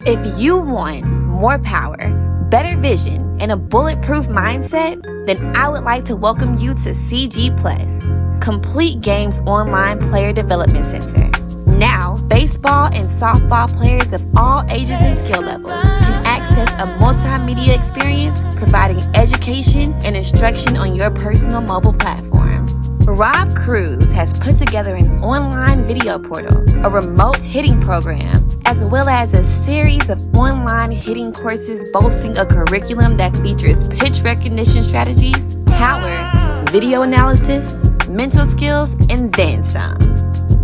If you want more power, better vision, and a bulletproof mindset, then I would like to welcome you to CG Plus, Complete Games Online Player Development Center. Now, baseball and softball players of all ages and skill levels can access a multimedia experience providing education and instruction on your personal mobile platform. Rob Cruz has put together an online video portal, a remote hitting program, as well as a series of online hitting courses boasting a curriculum that features pitch recognition strategies, power, video analysis, mental skills, and then some.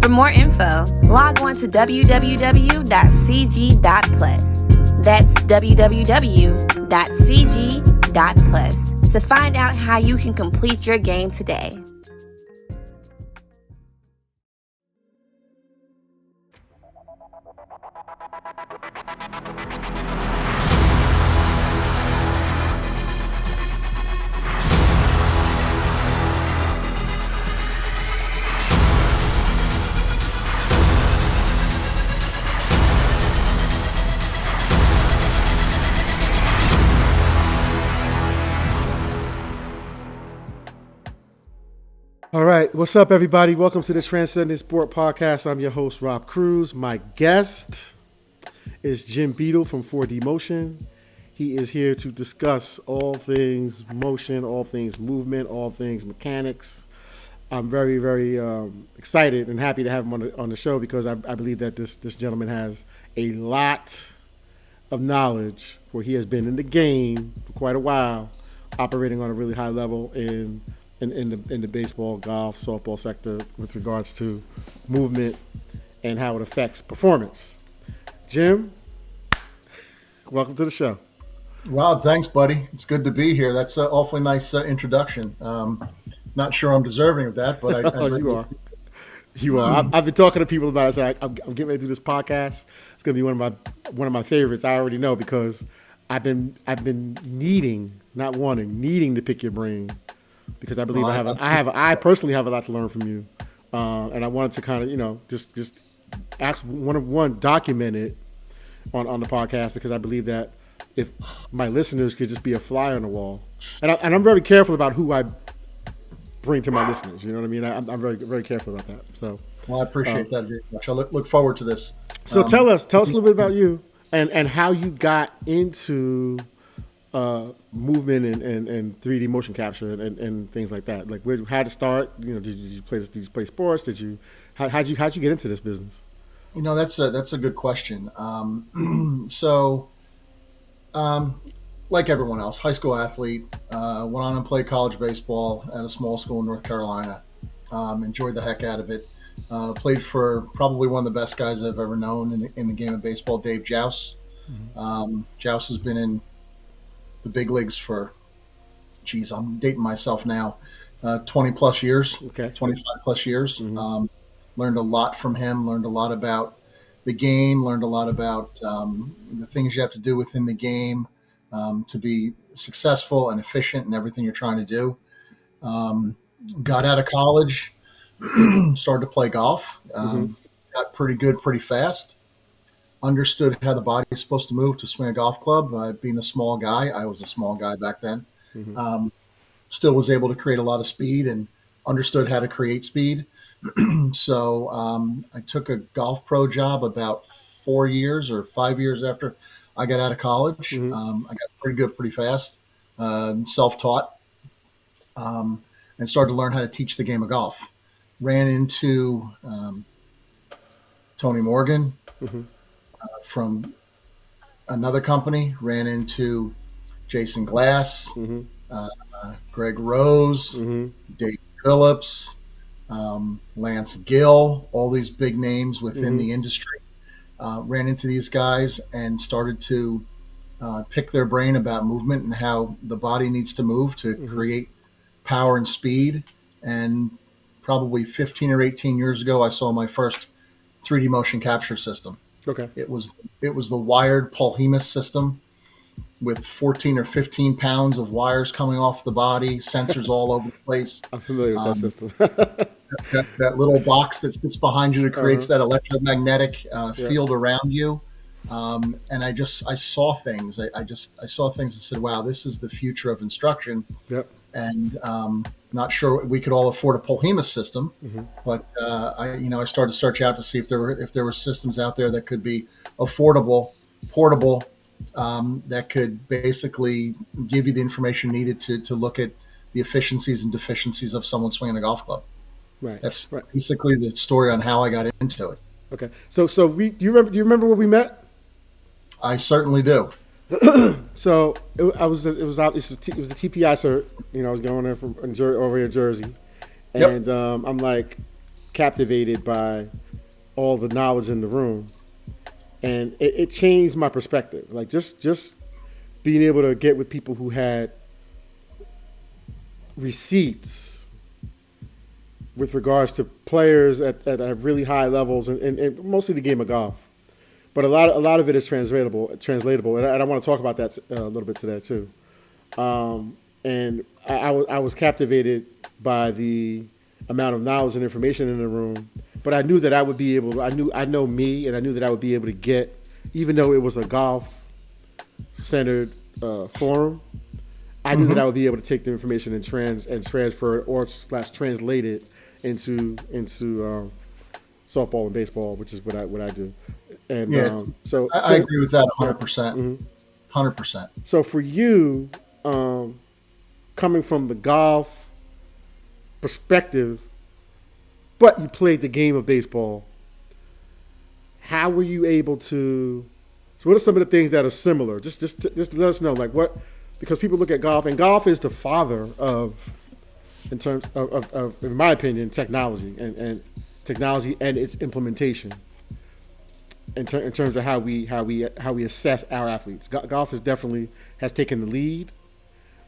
For more info, log on to www.cg.plus. That's www.cg.plus to find out how you can complete your game today. All right, what's up, everybody? Welcome to the Transcending Sport Podcast. I'm your host, Rob Cruz. My guest is Jim Beadle from 4D Motion. He is here to discuss all things motion, all things movement, all things mechanics. I'm very, very excited and happy to have him on the show because I believe that this gentleman has a lot of knowledge, for he has been in the game for quite a while, operating on a really high level in the baseball, golf, softball sector with regards to movement and how it affects performance. Jim, welcome to the show. Rob, thanks, buddy. It's good to be here. That's an awfully nice introduction. Not sure I'm deserving of that, but You are. You are. I've been talking to people about it. So I'm getting ready to do this podcast. It's going to be one of my favorites. I already know because I've been needing to pick your brain. Because I believe I personally have a lot to learn from you, and I wanted to kind of just ask document it on the podcast, because I believe that if my listeners could just be a fly on the wall, and I'm very careful about who I bring to my listeners. You know what I mean? I'm very, very careful about that. So, well, I appreciate that very much. I look forward to this. So tell us a little bit about you and how you got into movement and 3D motion capture and things like that. Like, how to start? Did you play sports? How'd you get into this business? That's a good question. Like everyone else, high school athlete, went on and played college baseball at a small school in North Carolina. Enjoyed the heck out of it. Played for probably one of the best guys I've ever known in the game of baseball, Dave Jouse. Mm-hmm. Jouse has been in the big leagues for, I'm dating myself now, 20 plus years, 25 plus years. Mm-hmm. Learned a lot from him, learned a lot about the game, learned a lot about the things you have to do within the game to be successful and efficient in everything you're trying to do. Got out of college, started to play golf, got pretty good pretty fast. Understood how the body is supposed to move to swing a golf club. Being a small guy, I was a small guy back then. Mm-hmm. Still was able to create a lot of speed and understood how to create speed. So I took a golf pro job about 4 years or 5 years after I got out of college. Mm-hmm. I got pretty good pretty fast, self-taught, and started to learn how to teach the game of golf. Ran into Tony Morgan. Mm-hmm. From another company, ran into Jason Glass, Greg Rose, Dave Phillips, Lance Gill, all these big names within the industry. Ran into these guys and started to pick their brain about movement and how the body needs to move to create power and speed. And probably 15 or 18 years ago, I saw my first 3D motion capture system. Okay. It was the wired Polhemus system with 14 or 15 pounds of wires coming off the body, sensors all over the place. I'm familiar with that system. that little box that sits behind you that creates that electromagnetic field around you. And I saw things. I saw things and said, wow, this is the future of instruction. Yep. And not sure we could all afford a Polhemus system, but I started to search out to see if there were systems out there that could be affordable, portable, that could basically give you the information needed to look at the efficiencies and deficiencies of someone swinging a golf club. Right. That's right. basically the story on how I got into it. Okay. So do you remember where we met? I certainly do. So it was the TPI cert. I was going there from over here in Jersey, and I'm like captivated by all the knowledge in the room, and it changed my perspective. Like just being able to get with people who had receipts with regards to players at really high levels, and mostly the game of golf. But a lot of it is translatable, and I want to talk about that a little bit today too. And I was captivated by the amount of knowledge and information in the room. But I knew that I would be able. I know me, and I knew that I would be able to get, even though it was a golf-centered forum. I knew that I would be able to take the information and transfer it or translate it into softball and baseball, which is what I do. And so I agree with that 100%. 100%. So for you, coming from the golf perspective, but you played the game of baseball, how were you able to? So what are some of the things that are similar? Just let us know, like what, because people look at golf, and golf is the father of, in terms of in my opinion, technology and technology and its implementation. In terms of how we assess our athletes, golf has taken the lead,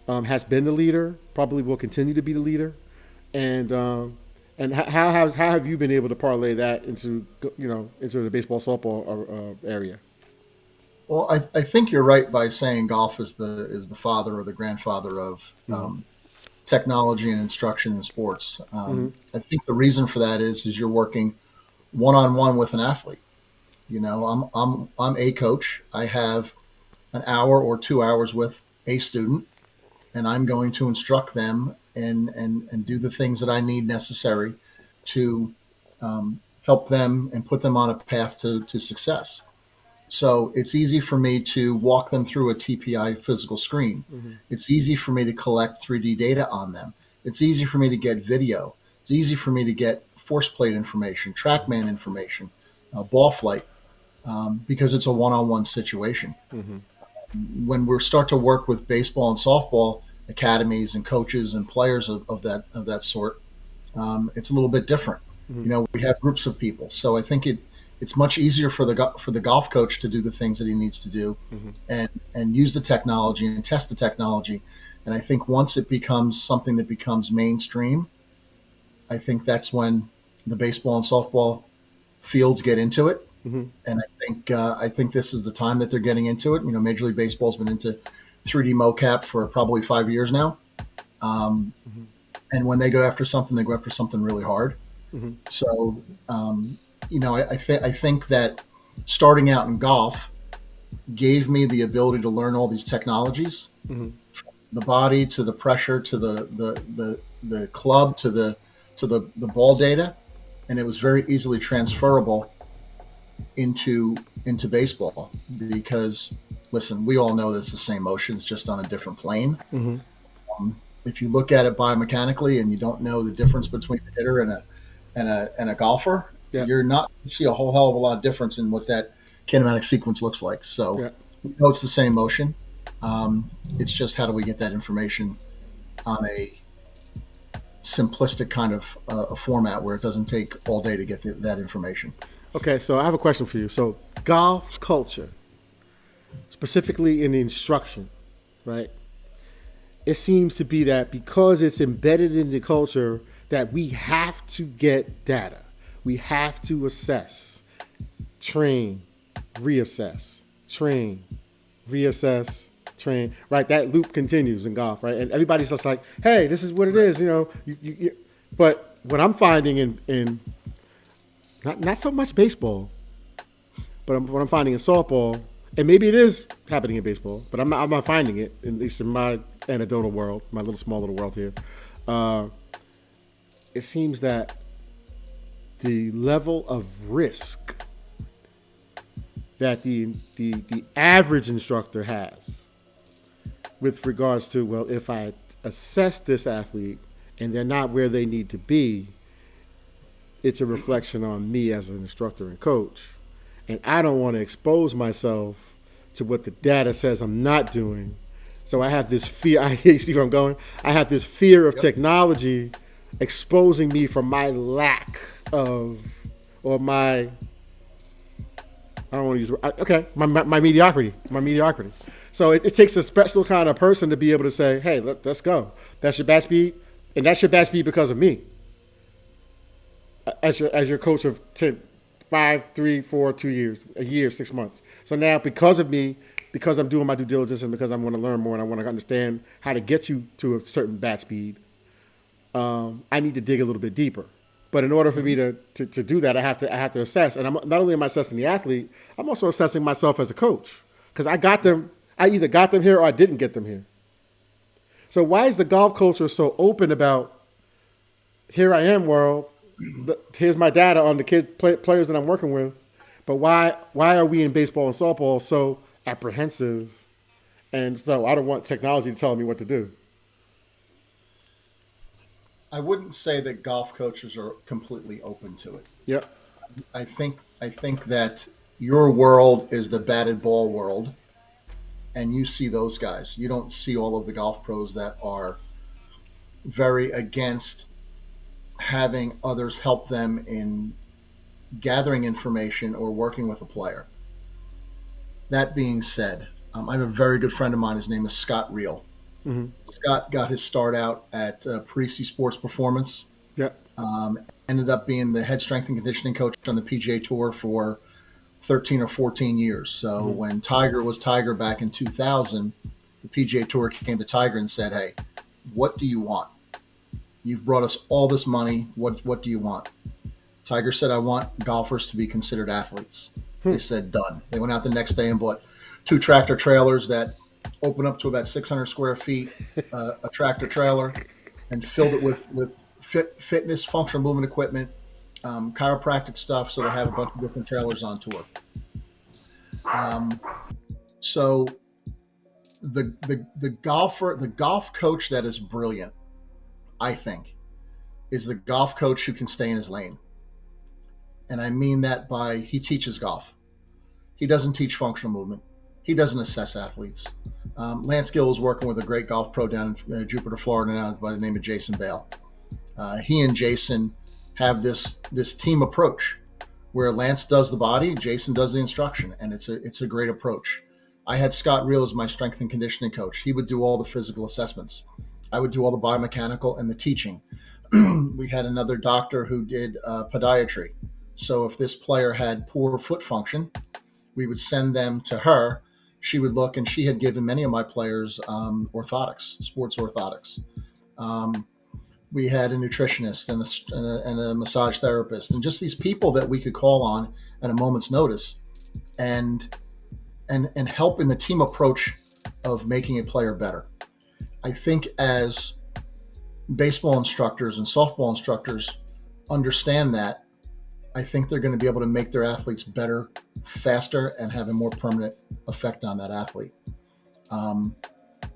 has been the leader, probably will continue to be the leader, and how have you been able to parlay that into the baseball softball area? Well, I think you're right by saying golf is the father or the grandfather of technology and instruction in sports. I think the reason for that is you're working one-on-one with an athlete. I'm a coach. I have an hour or 2 hours with a student, and I'm going to instruct them and do the things that I need necessary to help them and put them on a path to success. So it's easy for me to walk them through a TPI physical screen. It's easy for me to collect 3D data on them. It's easy for me to get video. It's easy for me to get force plate information, TrackMan information, ball flight. Because it's a one-on-one situation. When we start to work with baseball and softball academies and coaches and players of that sort, it's a little bit different. We have groups of people, so I think it's much easier for the golf coach to do the things that he needs to do, and use the technology and test the technology. And I think once it becomes something that becomes mainstream, I think that's when the baseball and softball fields get into it. And I think this is the time that they're getting into it. Major League Baseball's been into 3D mocap for probably 5 years now. And when they go after something, they go after something really hard. So, I think that starting out in golf gave me the ability to learn all these technologies, the body to the pressure to the club to the ball data, and it was very easily transferable into baseball, because listen, we all know that it's the same motions, just on a different plane. If you look at it biomechanically and you don't know the difference between a hitter and a golfer, you're not going to see a whole hell of a lot of difference in what that kinematic sequence looks like. So we know it's the same motion. It's just how do we get that information on a simplistic kind of a format where it doesn't take all day to get that information. Okay, so I have a question for you. So golf culture, specifically in the instruction, right? It seems to be that because it's embedded in the culture that we have to get data. We have to assess, train, reassess, train, reassess, train, right? That loop continues in golf, right? And everybody's just like, hey, this is what it is, but what I'm finding in not so much baseball, But what I'm finding in softball, and maybe it is happening in baseball, but I'm not finding it, at least in my anecdotal world, my small little world here. It seems that the level of risk that the average instructor has with regards to, well, if I assess this athlete and they're not where they need to be, it's a reflection on me as an instructor and coach. And I don't want to expose myself to what the data says I'm not doing. So I have this fear. You see where I'm going? I have this fear of technology exposing me for my lack of, or my, I don't want to use, okay, my mediocrity. So it takes a special kind of person to be able to say, hey, let's go. That's your bat speed, and that's your bat speed because of me. As your coach of 10, 5, 3, 4, 2 years, a year, 6 months. So now because of me, because I'm doing my due diligence and because I want to learn more and I want to understand how to get you to a certain bat speed, I need to dig a little bit deeper. But in order for me to do that, I have to assess. And not only am I assessing the athlete, I'm also assessing myself as a coach. Because I either got them here or I didn't get them here. So why is the golf culture so open about, here I am, world, here's my data on the players that I'm working with, but why are we in baseball and softball so apprehensive? And so I don't want technology to tell me what to do. I wouldn't say that golf coaches are completely open to it. Yep. I think that your world is the batted ball world, and you see those guys. You don't see all of the golf pros that are very against having others help them in gathering information or working with a player. That being said, I have a very good friend of mine. His name is Scott Reel. Mm-hmm. Scott got his start out at Parisi Sports Performance. Yep. Ended up being the head strength and conditioning coach on the PGA Tour for 13 or 14 years. So when Tiger was Tiger back in 2000, the PGA Tour came to Tiger and said, hey, what do you want? You've brought us all this money. What do you want? Tiger said, I want golfers to be considered athletes. They said, done. They went out the next day and bought 2 tractor trailers that open up to about 600 square feet, a tractor trailer, and filled it with fitness, functional movement equipment, chiropractic stuff. So they have a bunch of different trailers on tour. So the golf coach that is brilliant, I think, is the golf coach who can stay in his lane. And I mean that by, he teaches golf. He doesn't teach functional movement. He doesn't assess athletes. Lance Gill is working with a great golf pro down in Jupiter, Florida now by the name of Jason Bale. He and Jason have this team approach where Lance does the body, Jason does the instruction, and it's a great approach. I had Scott Reel as my strength and conditioning coach. He would do all the physical assessments. I would do all the biomechanical and the teaching. We had another doctor who did podiatry. So if this player had poor foot function, we would send them to her. She would look, and she had given many of my players orthotics, sports orthotics. We had a nutritionist and a massage therapist, and just these people that we could call on at a moment's notice, and help in the team approach of making a player better. I think as baseball instructors and softball instructors understand that, I think they're going to be able to make their athletes better, faster, and have a more permanent effect on that athlete.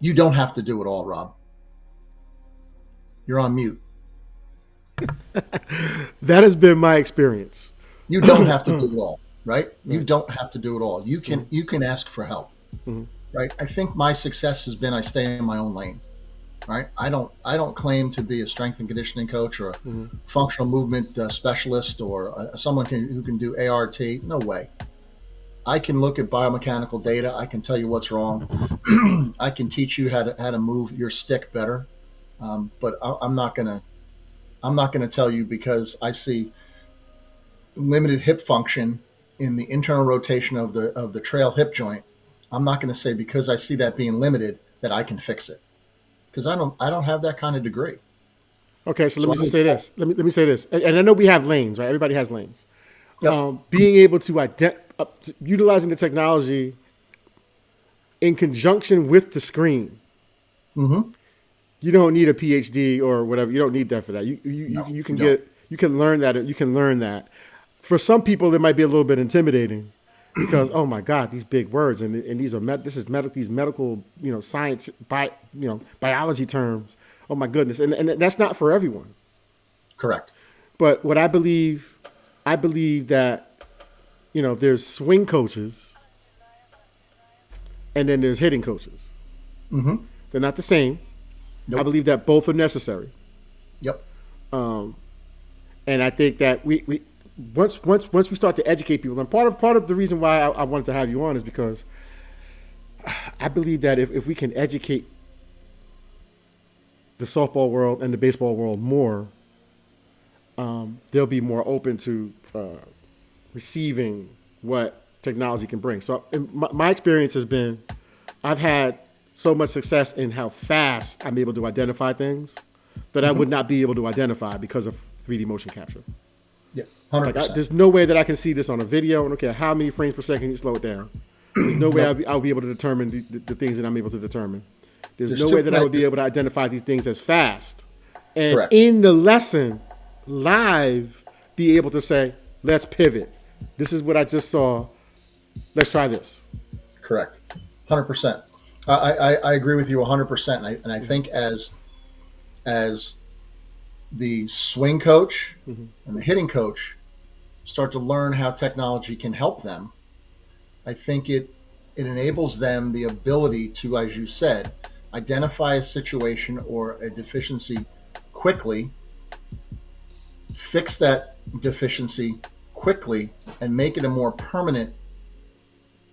You don't have to do it all, Rob. You're on mute. That has been my experience. You don't have to do it all, right? You don't have to do it all. You can ask for help, right? I think my success has been I stay in my own lane, right? I don't claim to be a strength and conditioning coach or a functional movement specialist or someone who can do ART. No way. I can look at biomechanical data. I can tell you what's wrong. I can teach you how to move your stick better. But I'm not gonna tell you because I see limited hip function in the internal rotation of the trail hip joint. I'm not going to say because I see that being limited that I can fix it, because I don't have that kind of degree. Okay, so let me just say this. Let me say this, and I know we have lanes, right? Everybody has lanes. Yep. Being able to utilizing the technology in conjunction with the screen. Mm-hmm. You don't need a PhD or whatever. You don't need that for that. You can learn that. You can learn that. For some people, it might be a little bit intimidating because, oh my God, these big words and these are these medical, science, biology terms. Oh my goodness, and that's not for everyone. Correct. But what I believe that, there's swing coaches and then there's hitting coaches. Mm-hmm. They're not the same. Nope. I believe that both are necessary. Yep. And I think that we once we start to educate people, and part of the reason why I wanted to have you on is because I believe that if we can educate the softball world and the baseball world more, they'll be more open to receiving what technology can bring. So my experience has been, I've had so much success in how fast I'm able to identify things that I would not be able to identify because of 3D motion capture. Yeah, 100%. There's no way that I can see this on a video. I don't care how many frames per second you slow it down. There's no way I'll be able to determine the things that I'm able to determine. There's no way that I would be able to identify these things as fast. And Correct. In the lesson, live, be able to say, let's pivot. This is what I just saw. Let's try this. Correct. 100%. I agree with you 100%. And I think as the swing coach and the hitting coach start to learn how technology can help them, I think it enables them the ability to, as you said, identify a situation or a deficiency quickly, fix that deficiency quickly, and make it a more permanent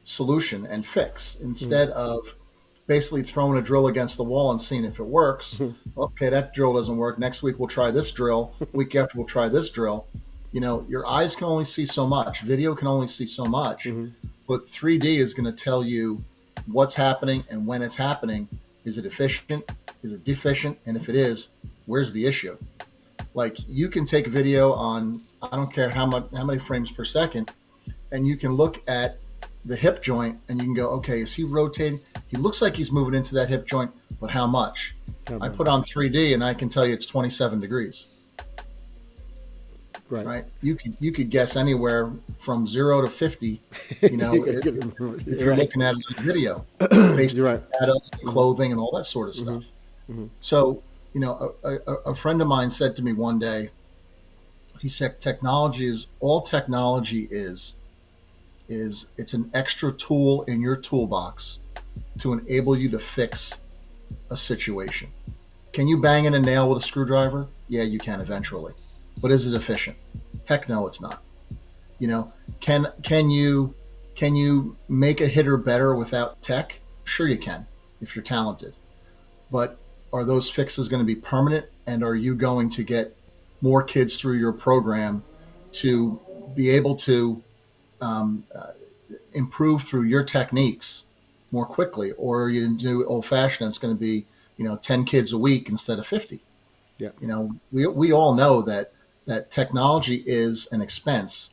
solution and fix instead of basically throwing a drill against the wall and seeing if it works. Okay, that drill doesn't work. Next week we'll try this drill. Week after we'll try this drill. Your eyes can only see so much. Video can only see so much. But 3D is going to tell you what's happening and when it's happening. Is it efficient? Is it deficient? And if it is, where's the issue? Like, you can take a video on, I don't care how many frames per second, and you can look at the hip joint and you can go, okay, is he rotating? He looks like he's moving into that hip joint, but how much? I put on 3D and I can tell you it's 27 degrees. Right. You could guess anywhere from 0 to 50, if you're looking at it on video, based on data, clothing, and all that sort of stuff. So, a friend of mine said to me one day, he said, technology is it's an extra tool in your toolbox to enable you to fix a situation. Can you bang in a nail with a screwdriver? Yeah, you can eventually. But is it efficient? Heck no, it's not. Can you make a hitter better without tech? Sure you can, if you're talented. But are those fixes going to be permanent? And are you going to get more kids through your program to be able to improve through your techniques more quickly? Or are you do old fashioned? It's going to be 10 kids a week instead of 50. Yeah. We all know that technology is an expense,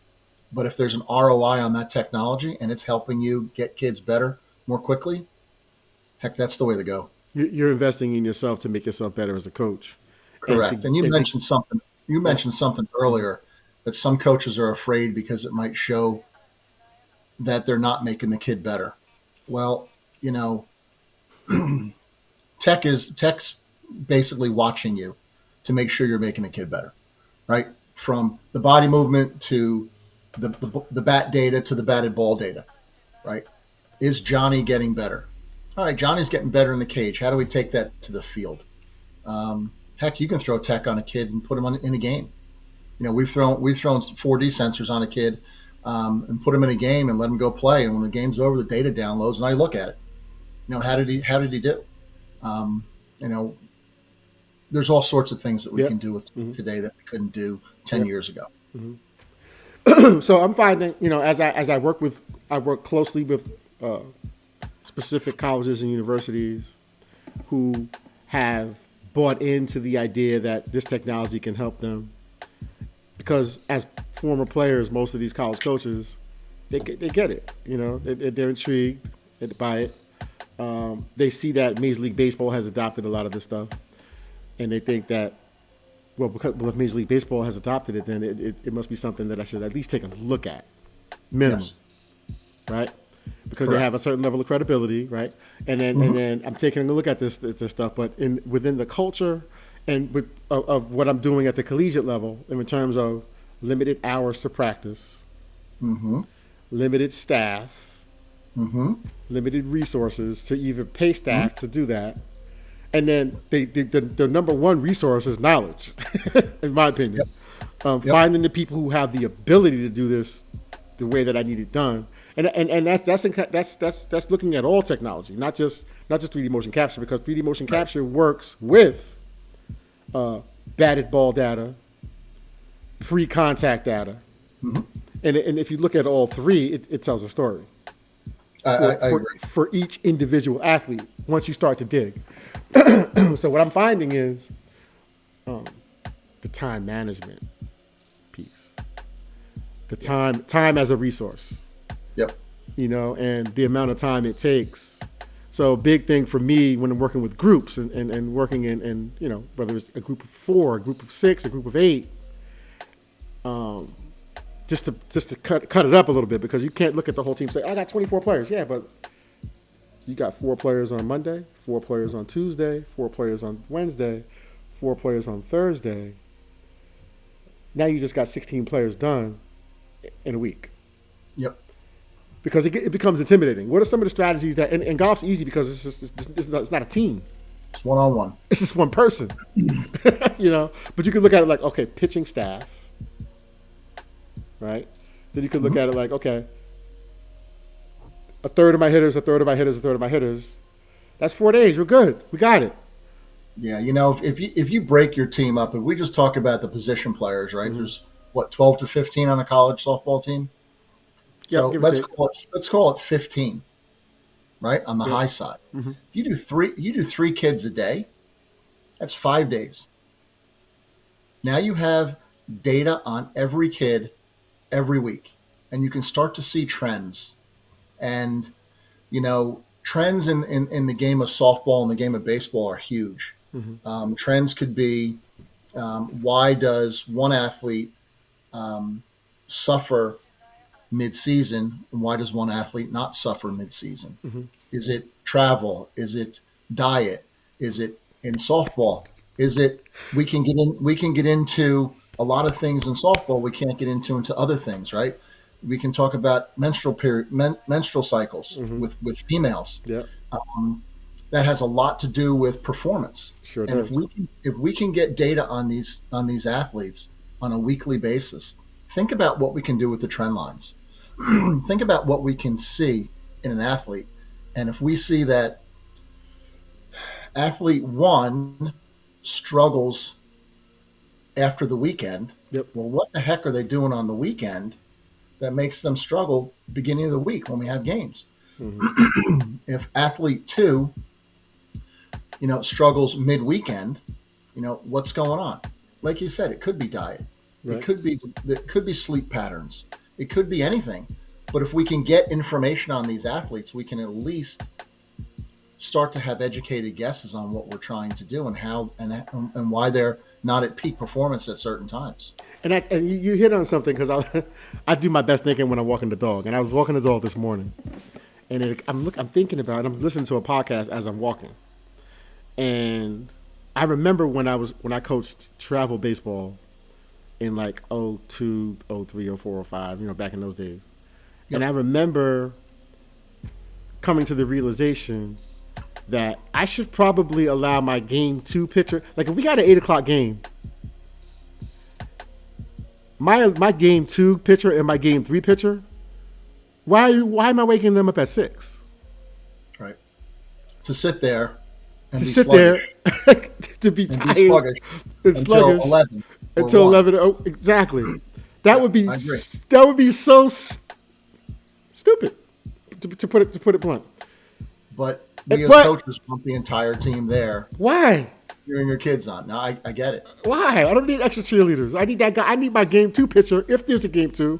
but if there's an ROI on that technology and it's helping you get kids better more quickly, heck, that's the way to go. You're investing in yourself to make yourself better as a coach. Correct. And you mentioned something. You mentioned something earlier that some coaches are afraid because it might show that they're not making the kid better. Well, tech's basically watching you to make sure you're making the kid better, right? From the body movement to the bat data to the batted ball data, right? Is Johnny getting better? All right, Johnny's getting better in the cage. How do we take that to the field? Heck, you can throw tech on a kid and put him in a game. We've thrown 4D sensors on a kid and put him in a game and let him go play. And when the game's over, the data downloads and I look at it. How did he do? There's all sorts of things that we can do with today that we couldn't do 10 years ago. So I'm finding, as I work closely with specific colleges and universities who have bought into the idea that this technology can help them, because as former players, most of these college coaches they get it. They're intrigued by it. They see that Major League Baseball has adopted a lot of this stuff, and they think that, if Major League Baseball has adopted it, then it must be something that I should at least take a look at, minimum, Yes. right? Because Correct. they have a certain level of credibility, right? And then I'm taking a look at this stuff, but within the culture and of what I'm doing at the collegiate level, in terms of limited hours to practice, limited staff, limited resources to even pay staff to do that. And then the number one resource is knowledge, in my opinion. Finding the people who have the ability to do this the way that I need it done. And that's looking at all technology, not just 3D motion capture, because 3D motion capture works with batted ball data, pre-contact data, and if you look at all three, it tells a story I agree. for each individual athlete once you start to dig. So what I'm finding is the time management piece, the time as a resource. Yep. And the amount of time it takes. So big thing for me when I'm working with groups and working in whether it's a group of 4, a group of 6, a group of 8, just to cut it up a little bit, because you can't look at the whole team and say, I got 24 players. Yeah, but you got 4 players on Monday, 4 players on Tuesday, 4 players on Wednesday, 4 players on Thursday. Now you just got 16 players done in a week. Yep. Because it becomes intimidating. What are some of the strategies that, and golf's easy because it's not a team. It's one-on-one. It's just one person, But you could look at it like, okay, pitching staff, right? Then you could look at it like, okay, a third of my hitters, a third of my hitters, a third of my hitters. That's 4 days. We're good. We got it. Yeah, if you break your team up, if we just talk about the position players, right? There's 12 to 15 on a college softball team. So let's call it 15, right, on the high side. You do 3 kids a day. That's 5 days. Now you have data on every kid every week, and you can start to see trends. And trends in the game of softball and the game of baseball are huge. Trends could be, why does one athlete suffer mid-season, and why does one athlete not suffer mid-season? Is it travel? Is it diet? Is it in softball? Is it we can get into a lot of things in softball we can't get into other things, right? We can talk about menstrual cycles with females. Yeah. That has a lot to do with performance. Sure and does. if we can get data on these athletes on a weekly basis, think about what we can do with the trend lines. Think about what we can see in an athlete. And if we see that athlete 1 struggles after the weekend, well, what the heck are they doing on the weekend that makes them struggle beginning of the week when we have games? If athlete 2, struggles mid-weekend, what's going on? Like you said, it could be diet. Right. It could be sleep patterns. It could be anything. But if we can get information on these athletes, we can at least start to have educated guesses on what we're trying to do and how and why they're not at peak performance at certain times. And you hit on something, because I do my best thinking when I'm walking the dog. And I was walking the dog this morning, and I'm thinking about it. I'm listening to a podcast as I'm walking, and I remember when I coached travel baseball in like 02, 03, 04, 05, back in those days. Yep. And I remember coming to the realization that I should probably allow my game 2 pitcher, like if we got an 8 o'clock game, my game 2 pitcher and my game 3 pitcher, why am I waking them up at 6? Right. To sit there and to be sit sluggish. there to be and tired be sluggish until 11. Until 11. Oh, exactly. That would be so stupid, to put it blunt. But we as coaches want the entire team there. Why? Cheering your kids on. No, I get it. Why? I don't need extra cheerleaders. I need that guy. I need my game 2 pitcher, if there's a game 2,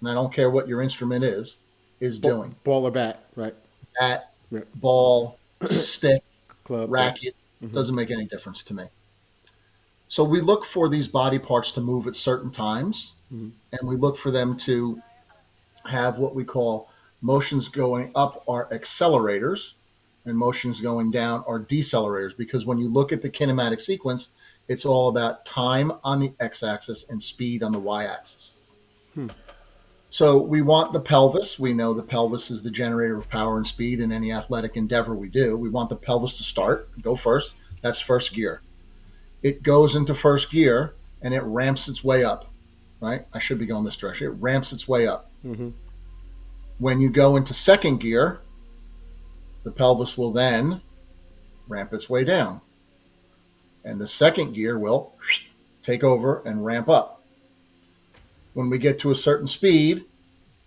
and I don't care what your instrument is doing. Ball or bat, right? Bat, Yeah. ball, stick, Club, racket, doesn't make any difference to me. So we look for these body parts to move at certain times, and we look for them to have what we call motions going up are accelerators and motions going down are decelerators, because when you look at the kinematic sequence, it's all about time on the x-axis and speed on the y-axis. So we want the pelvis. We know the pelvis is the generator of power and speed in any athletic endeavor we do. We want the pelvis to start, go first. That's first gear. It goes into first gear and it ramps its way up, right? I should be going this direction. It ramps its way up. When you go into second gear, the pelvis will then ramp its way down. And the second gear will take over and ramp up. When we get to a certain speed,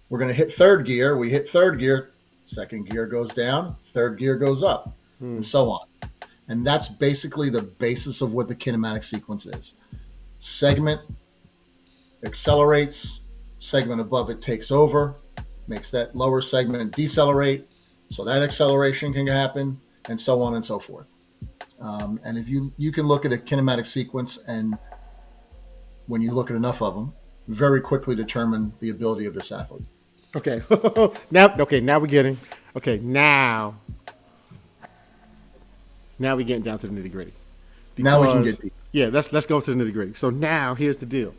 we're going to hit third gear. We hit third gear, second gear goes down, third gear goes up, and so on. And that's basically the basis of what the kinematic sequence is. Segment accelerates, segment above it takes over, makes that lower segment decelerate, so that acceleration can happen, and so on and so forth. And if you can look at a kinematic sequence, and when you look at enough of them, very quickly determine the ability of this athlete. Okay. Now we're getting. Okay, now we're getting down to the nitty gritty. Now we can get deep. Yeah, let's go to the nitty gritty. So now here's the deal.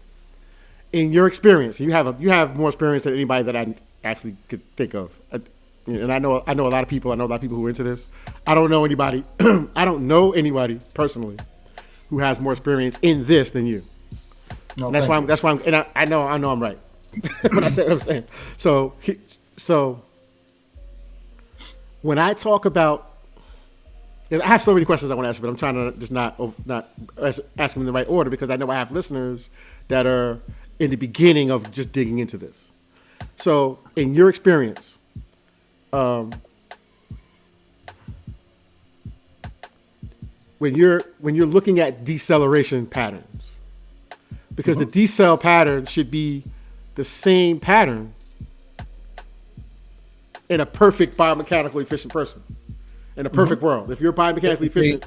In your experience, you have more experience than anybody that I actually could think of. And I know a lot of people. I know a lot of people who are into this. I don't know anybody. I don't know anybody personally who has more experience in this than you. No, and that's why I'm. And I know I'm right when I say what I'm saying. So when I talk about, I have so many questions I want to ask, but I'm trying to just not ask them in the right order, because I know I have listeners that are in the beginning of just digging into this. So in your experience, when you're looking at deceleration patterns, because the decel pattern should be the same pattern in a perfect biomechanically efficient person, in a perfect world. If you're biomechanically efficient,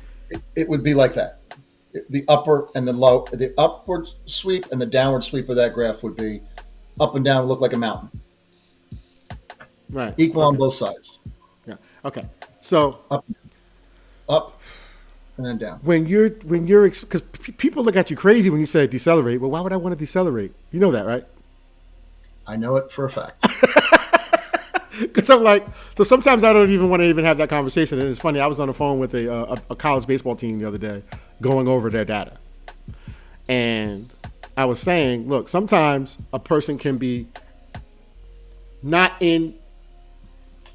it would be like that. The upper and the upward sweep and the downward sweep of that graph would be up and down, would look like a mountain. Right. Equal on both sides. Yeah. Okay. So up and then down. When you're because people look at you crazy when you say decelerate. Well, why would I want to decelerate? You know that, right? I know it for a fact. Because I'm like, so sometimes I don't even want to even have that conversation. And it's funny, I was on the phone with a college baseball team the other day going over their data. And I was saying, look, sometimes a person can be not in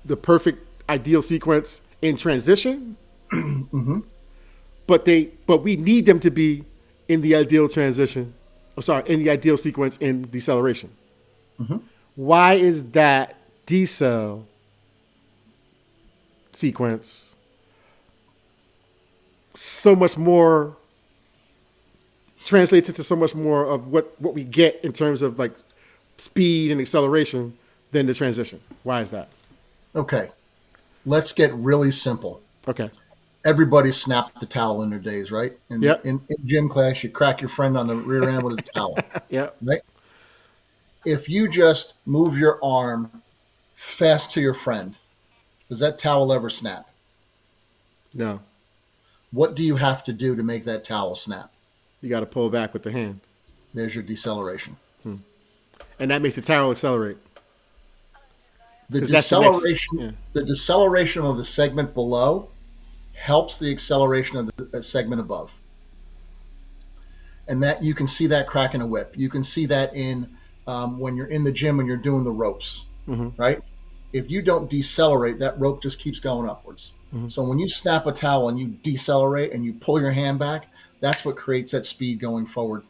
the perfect ideal sequence in transition, but we need them to be in the ideal transition. In the ideal sequence in deceleration. Why is that decel sequence so much more translates into so much more of what we get in terms of like speed and acceleration than the transition? Why is that? Okay, let's get really simple. Okay. Everybody snapped the towel in their days, right? Yep. In gym class, you crack your friend on the rear end with a towel. Yeah. Right? If you just move your arm fast to your friend, does that towel ever snap? No. What do you have to do to make that towel snap? You got to pull back with the hand. There's your deceleration. And that makes the towel accelerate. The deceleration of the segment below helps the acceleration of the segment above. And that you can see that crack in a whip. You can see that in when you're in the gym and you're doing the ropes, right? If you don't decelerate, that rope just keeps going upwards. So when you snap a towel and you decelerate and you pull your hand back, that's what creates that speed going forward,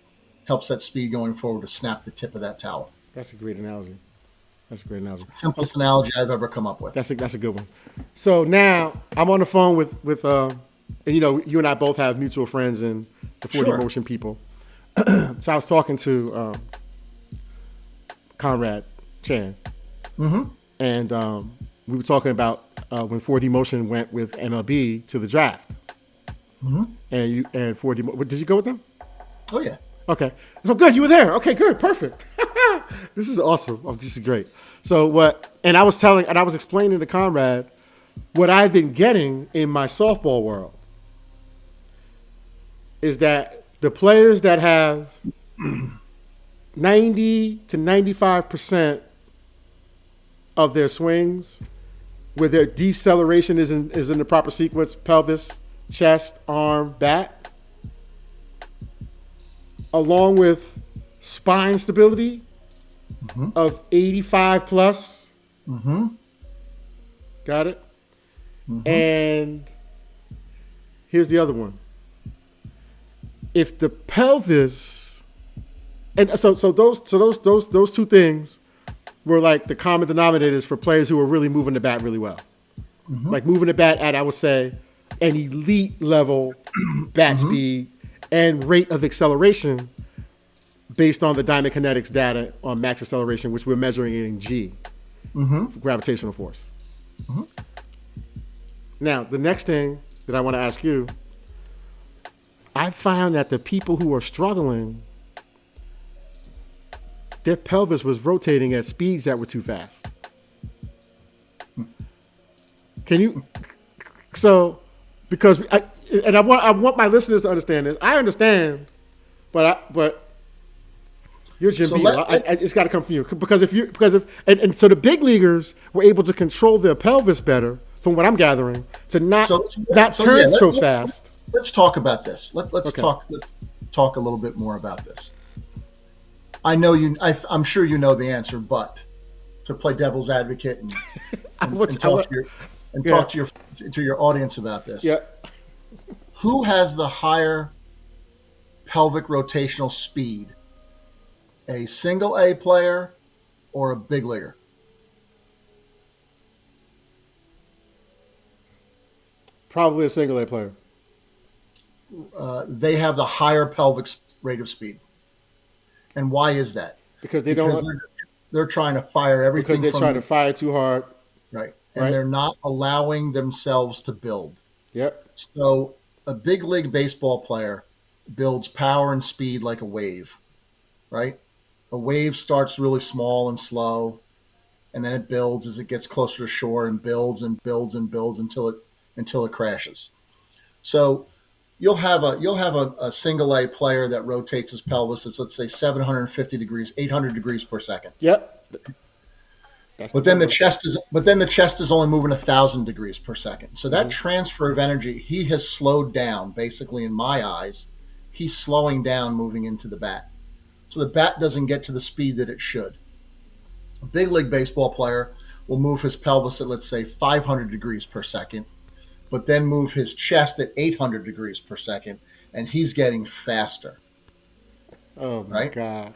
helps that speed going forward to snap the tip of that towel. That's a great analogy. Simplest analogy I've ever come up with. That's a good one. So now I'm on the phone with and you know, you and I both have mutual friends in the 4D motion people. So I was talking to Conrad Chan. Mm-hmm. And we were talking about when 4D Motion went with MLB to the draft. Mm-hmm. And 4D, did you go with them? Oh, yeah. Okay. So good, you were there. Okay, good, perfect. This is awesome. Oh, this is great. So and I was explaining to Conrad what I've been getting in my softball world is that the players that have 90 to 95% of their swings where their deceleration is in the proper sequence, pelvis, chest, arm, bat, along with spine stability of 85 plus. Mm-hmm. Got it? Mm-hmm. And here's the other one. If the pelvis, and so those two things were like the common denominators for players who were really moving the bat really well. Mm-hmm. Like moving the bat at, I would say, an elite level bat speed and rate of acceleration based on the Diamond Kinetics data on max acceleration, which we're measuring in G, gravitational force. Mm-hmm. Now, the next thing that I want to ask you, I found that the people who are struggling, their pelvis was rotating at speeds that were too fast. Can you? So, because I want my listeners to understand this. I understand, but you're Jim Beadle. It's got to come from you because if so the big leaguers were able to control their pelvis better, from what I'm gathering, to not turn so fast. Let's talk about this. Let's Okay. talk a little bit more about this. I know you. I'm sure you know the answer, but to play devil's advocate and talk to your audience about this. Yeah. Who has the higher pelvic rotational speed? A single A player or a big leaguer? Probably a single A player. They have the higher pelvic rate of speed. And why is that? Because they're trying to fire everything. Because they're trying to fire too hard. Right. And they're not allowing themselves to build. Yep. So a big league baseball player builds power and speed like a wave, right? A wave starts really small and slow, and then it builds as it gets closer to shore and builds and builds and builds until it crashes. So you'll have a single A player that rotates his pelvis. It's, let's say, 750 degrees, 800 degrees per second. Yep. But then the chest is only moving 1,000 degrees per second. So that transfer of energy, he has slowed down. Basically, in my eyes, he's slowing down moving into the bat. So the bat doesn't get to the speed that it should. A big league baseball player will move his pelvis at, let's say, 500 degrees per second, but then move his chest at 800 degrees per second, and he's getting faster. Oh, my God.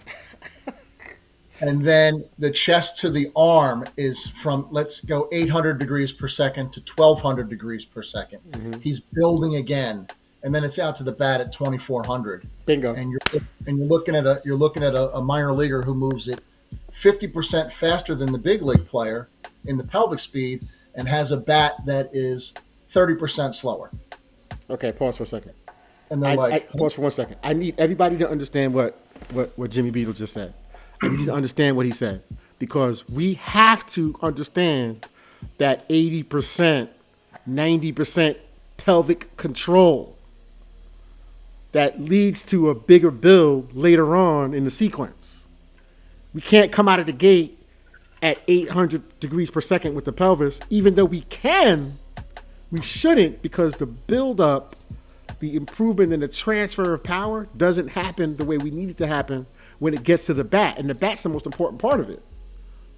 And then the chest to the arm is from, let's go 800 degrees per second to 1,200 degrees per second. Mm-hmm. He's building again, and then it's out to the bat at 2,400. Bingo. And you're looking at a minor leaguer who moves it 50% faster than the big league player in the pelvic speed and has a bat that is 30% slower. Okay, pause for a second. And they're pause for 1 second. I need everybody to understand what Jimmy Beadle just said. I need you to understand what he said, because we have to understand that 80%, 90% pelvic control that leads to a bigger build later on in the sequence. We can't come out of the gate at 800 degrees per second with the pelvis, even though we can. We shouldn't, because the build-up, the improvement in the transfer of power doesn't happen the way we need it to happen when it gets to the bat. And the bat's the most important part of it,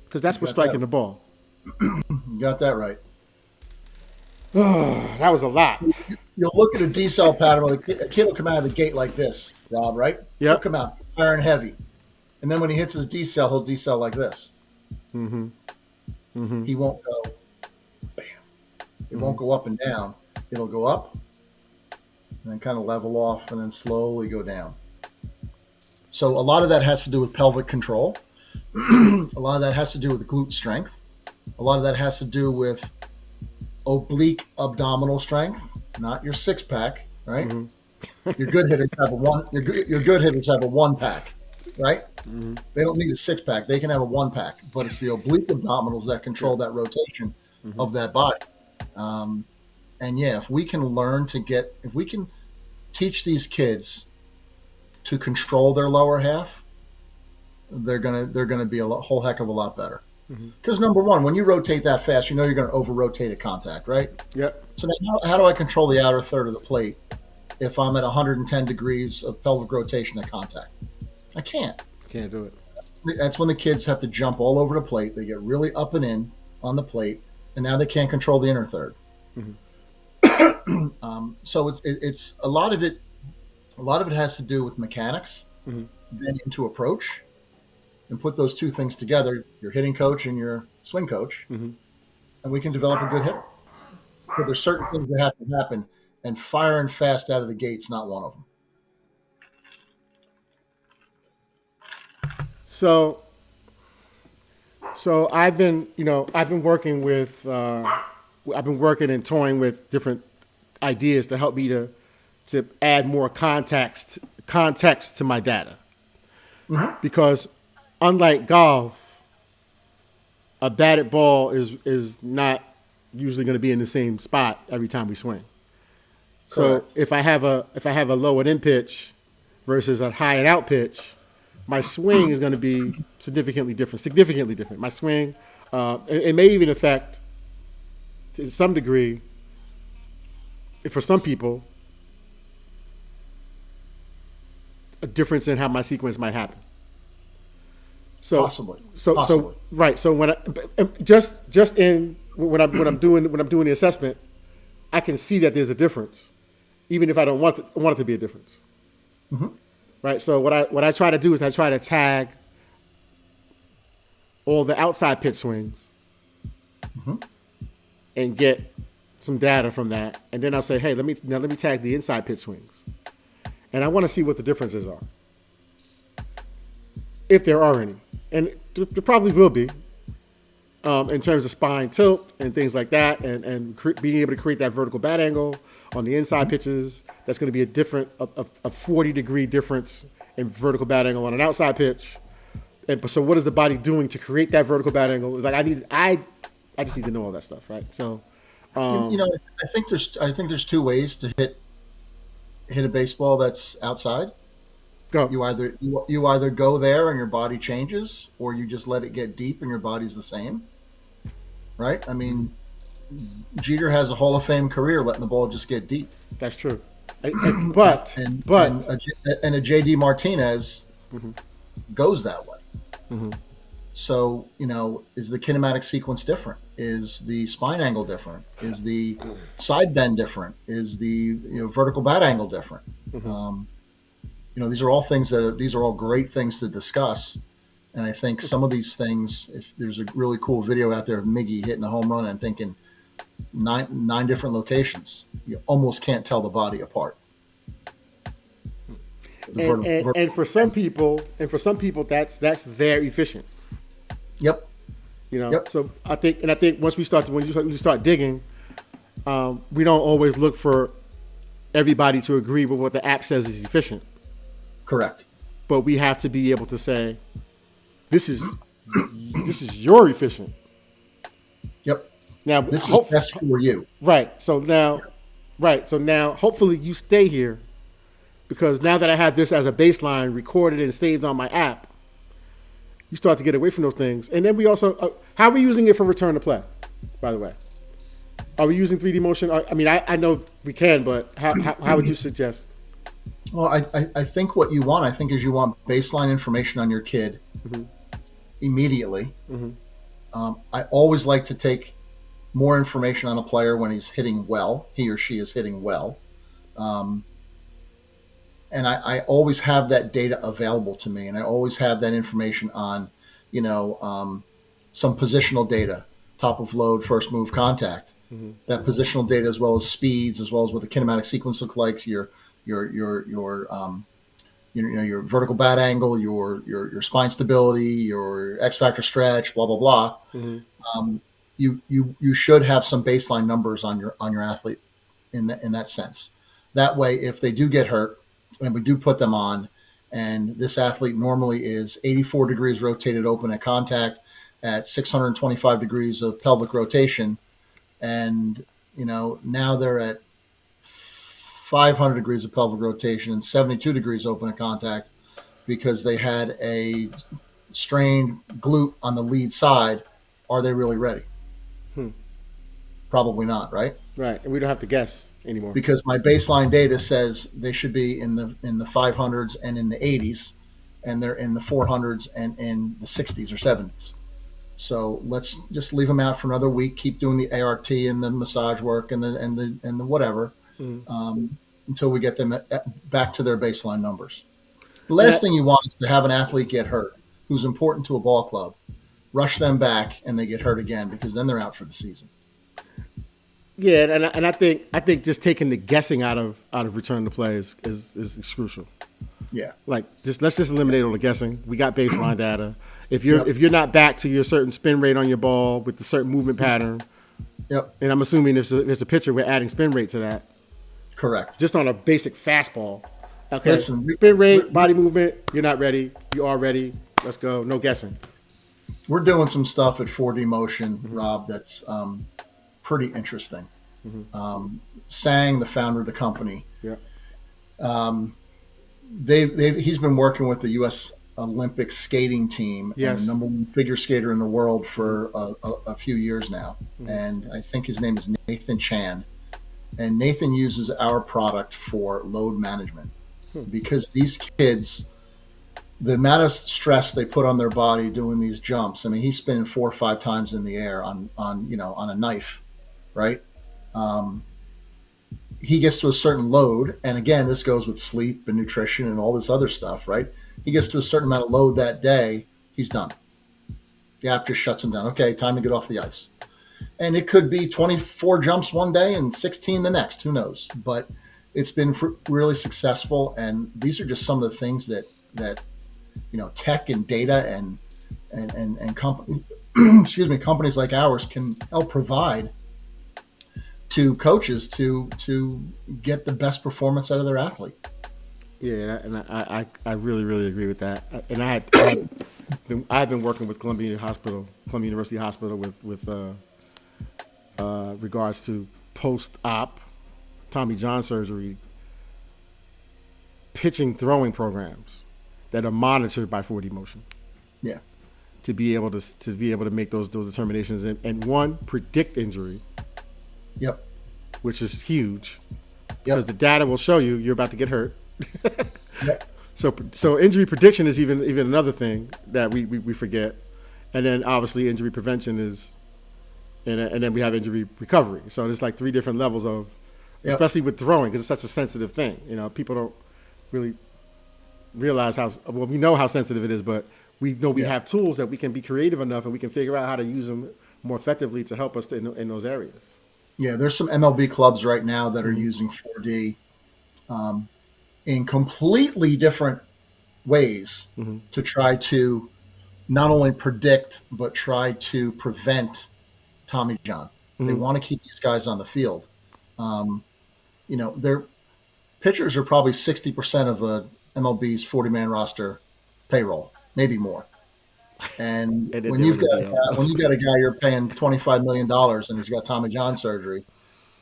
because that's what's striking the ball. You got that right. That was a lot. You'll look at a decel pattern. A kid will come out of the gate like this, Rob, right? Yeah. He'll come out firing heavy. And then when he hits his decel, he'll decel like this. Mm-hmm. Mm-hmm. He won't go bam. It won't go up and down. It'll go up and then kind of level off and then slowly go down. So a lot of that has to do with pelvic control. A lot of that has to do with glute strength. A lot of that has to do with oblique abdominal strength, not your six pack, right? Mm-hmm. Your good hitters have a one. Your good hitters have a 1-pack, right? Mm-hmm. They don't need a 6-pack. They can have a 1-pack, but it's the oblique abdominals that control that rotation of that body. And yeah, if we can teach these kids to control their lower half, they're gonna be a whole heck of a lot better. Because number one, when you rotate that fast, you're going to over-rotate at contact, right? Yep. So now how do I control the outer third of the plate if I'm at 110 degrees of pelvic rotation at contact? I can't. Can't do it. That's when the kids have to jump all over the plate. They get really up and in on the plate, and now they can't control the inner third. So it's a lot of it. A lot of it has to do with mechanics, then into approach. And put those two things together, your hitting coach and your swing coach, and we can develop a good hitter. But there's certain things that have to happen, and firing fast out of the gate's not one of them. So I've been working and toying with different ideas to help me to add more context to my data, because unlike golf, a batted ball is not usually going to be in the same spot every time we swing. So correct. if I have a low and in pitch versus a high and out pitch, my swing is going to be significantly different. My swing, it may even affect, to some degree, for some people, a difference in how my sequence might happen. Possibly. Right. So when I'm doing the assessment, I can see that there's a difference, even if I don't want it to be a difference. Right. So what I try to do is I try to tag all the outside pitch swings and get some data from that, and then I'll say, hey, let me tag the inside pitch swings, and I want to see what the differences are, if there are any. And there probably will be, in terms of spine tilt and things like that, and being able to create that vertical bat angle on the inside pitches. That's going to be a 40-degree difference in vertical bat angle on an outside pitch. And so, what is the body doing to create that vertical bat angle? Like I just need to know all that stuff, right? So, I think there's two ways to hit a baseball that's outside. Go. You either go there and your body changes, or you just let it get deep and your body's the same, right? I mean, Jeter has a Hall of Fame career letting the ball just get deep. That's true. But a JD Martinez goes that way. So is the kinematic sequence different? Is the spine angle different? Is the side bend different? Is the vertical bat angle different? These are all great things to discuss. And I think some of these things, if there's a really cool video out there of Miggy hitting a home run and thinking nine different locations, you almost can't tell the body apart. And for some people, that's their efficient. Yep. So I think when you start digging, we don't always look for everybody to agree with what the app says is efficient. Correct. But we have to be able to say, this is your efficient. Yep. Now this is best for you. Right. So now, hopefully you stay here, because now that I have this as a baseline recorded and saved on my app, you start to get away from those things. And then we also, how are we using it for return to play, by the way? Are we using 3D motion? I mean, I know we can, but how would you suggest? Well, I think what you want, is you want baseline information on your kid immediately. I always like to take more information on a player when he's hitting well, he or she is hitting well. And I always have that data available to me, and I always have that information on, some positional data, top of load, first move contact, that positional data, as well as speeds, as well as what the kinematic sequence looks like, your your vertical bat angle, your spine stability, your X factor stretch, blah blah blah. You should have some baseline numbers on your athlete in that sense. That way, if they do get hurt and we do put them on, and this athlete normally is 84 degrees rotated open at contact at 625 degrees of pelvic rotation, and now they're at 500 degrees of pelvic rotation and 72 degrees open at contact because they had a strained glute on the lead side. Are they really ready? Probably not, right? Right, and we don't have to guess anymore because my baseline data says they should be in the 500s and in the 80s, and they're in the 400s and in the 60s or 70s. So let's just leave them out for another week. Keep doing the ART and the massage work and the whatever until we get them back to their baseline numbers. The last thing you want is to have an athlete get hurt who's important to a ball club, rush them back, and they get hurt again because then they're out for the season. Yeah, and I think just taking the guessing out of return to play is crucial. Yeah, like let's just eliminate all the guessing. We got baseline data. If you're not back to your certain spin rate on your ball with the certain movement pattern, and I'm assuming if there's a pitcher, we're adding spin rate to that. Correct. Just on a basic fastball. Okay. Listen, spin rate, body movement. You're not ready. You are ready. Let's go. No guessing. We're doing some stuff at 4D Motion, Rob. That's pretty interesting. Sang, the founder of the company, he's been working with the U.S. Olympic skating team and the number one figure skater in the world for a few years now. And I think his name is Nathan Chan. And Nathan uses our product for load management because these kids, the amount of stress they put on their body doing these jumps. I mean, he's spinning 4 or 5 times in the air on a knife, right? He gets to a certain load, and again, this goes with sleep and nutrition and all this other stuff, right? He gets to a certain amount of load that day, he's done. The app just shuts him down. Okay, time to get off the ice. And it could be 24 jumps one day and 16 the next, who knows? But it's been really successful, and these are just some of the things that tech and data and company, companies like ours can help provide to coaches to get the best performance out of their athlete. Yeah, and I really, really agree with that. And I had been working with Columbia University Hospital with regards to post-op Tommy John surgery pitching throwing programs that are monitored by 4D Motion. Yeah. To be able to make those determinations and one, predict injury. Yep. Which is huge. Because the data will show you're about to get hurt. Yep. So injury prediction is even another thing that we forget. And then obviously injury prevention is and then we have injury recovery. So there's like 3 different levels of especially with throwing because it's such a sensitive thing. People don't really realize we know how sensitive it is, but we know we have tools that we can be creative enough and we can figure out how to use them more effectively to help us in those areas. Yeah, there's some MLB clubs right now that are using 4D in completely different ways to try to not only predict but try to prevent Tommy John. They want to keep these guys on the field. Their pitchers are probably 60% of a MLB's 40-man roster payroll, maybe more. And when you got a guy you're paying $25 million and he's got Tommy John surgery,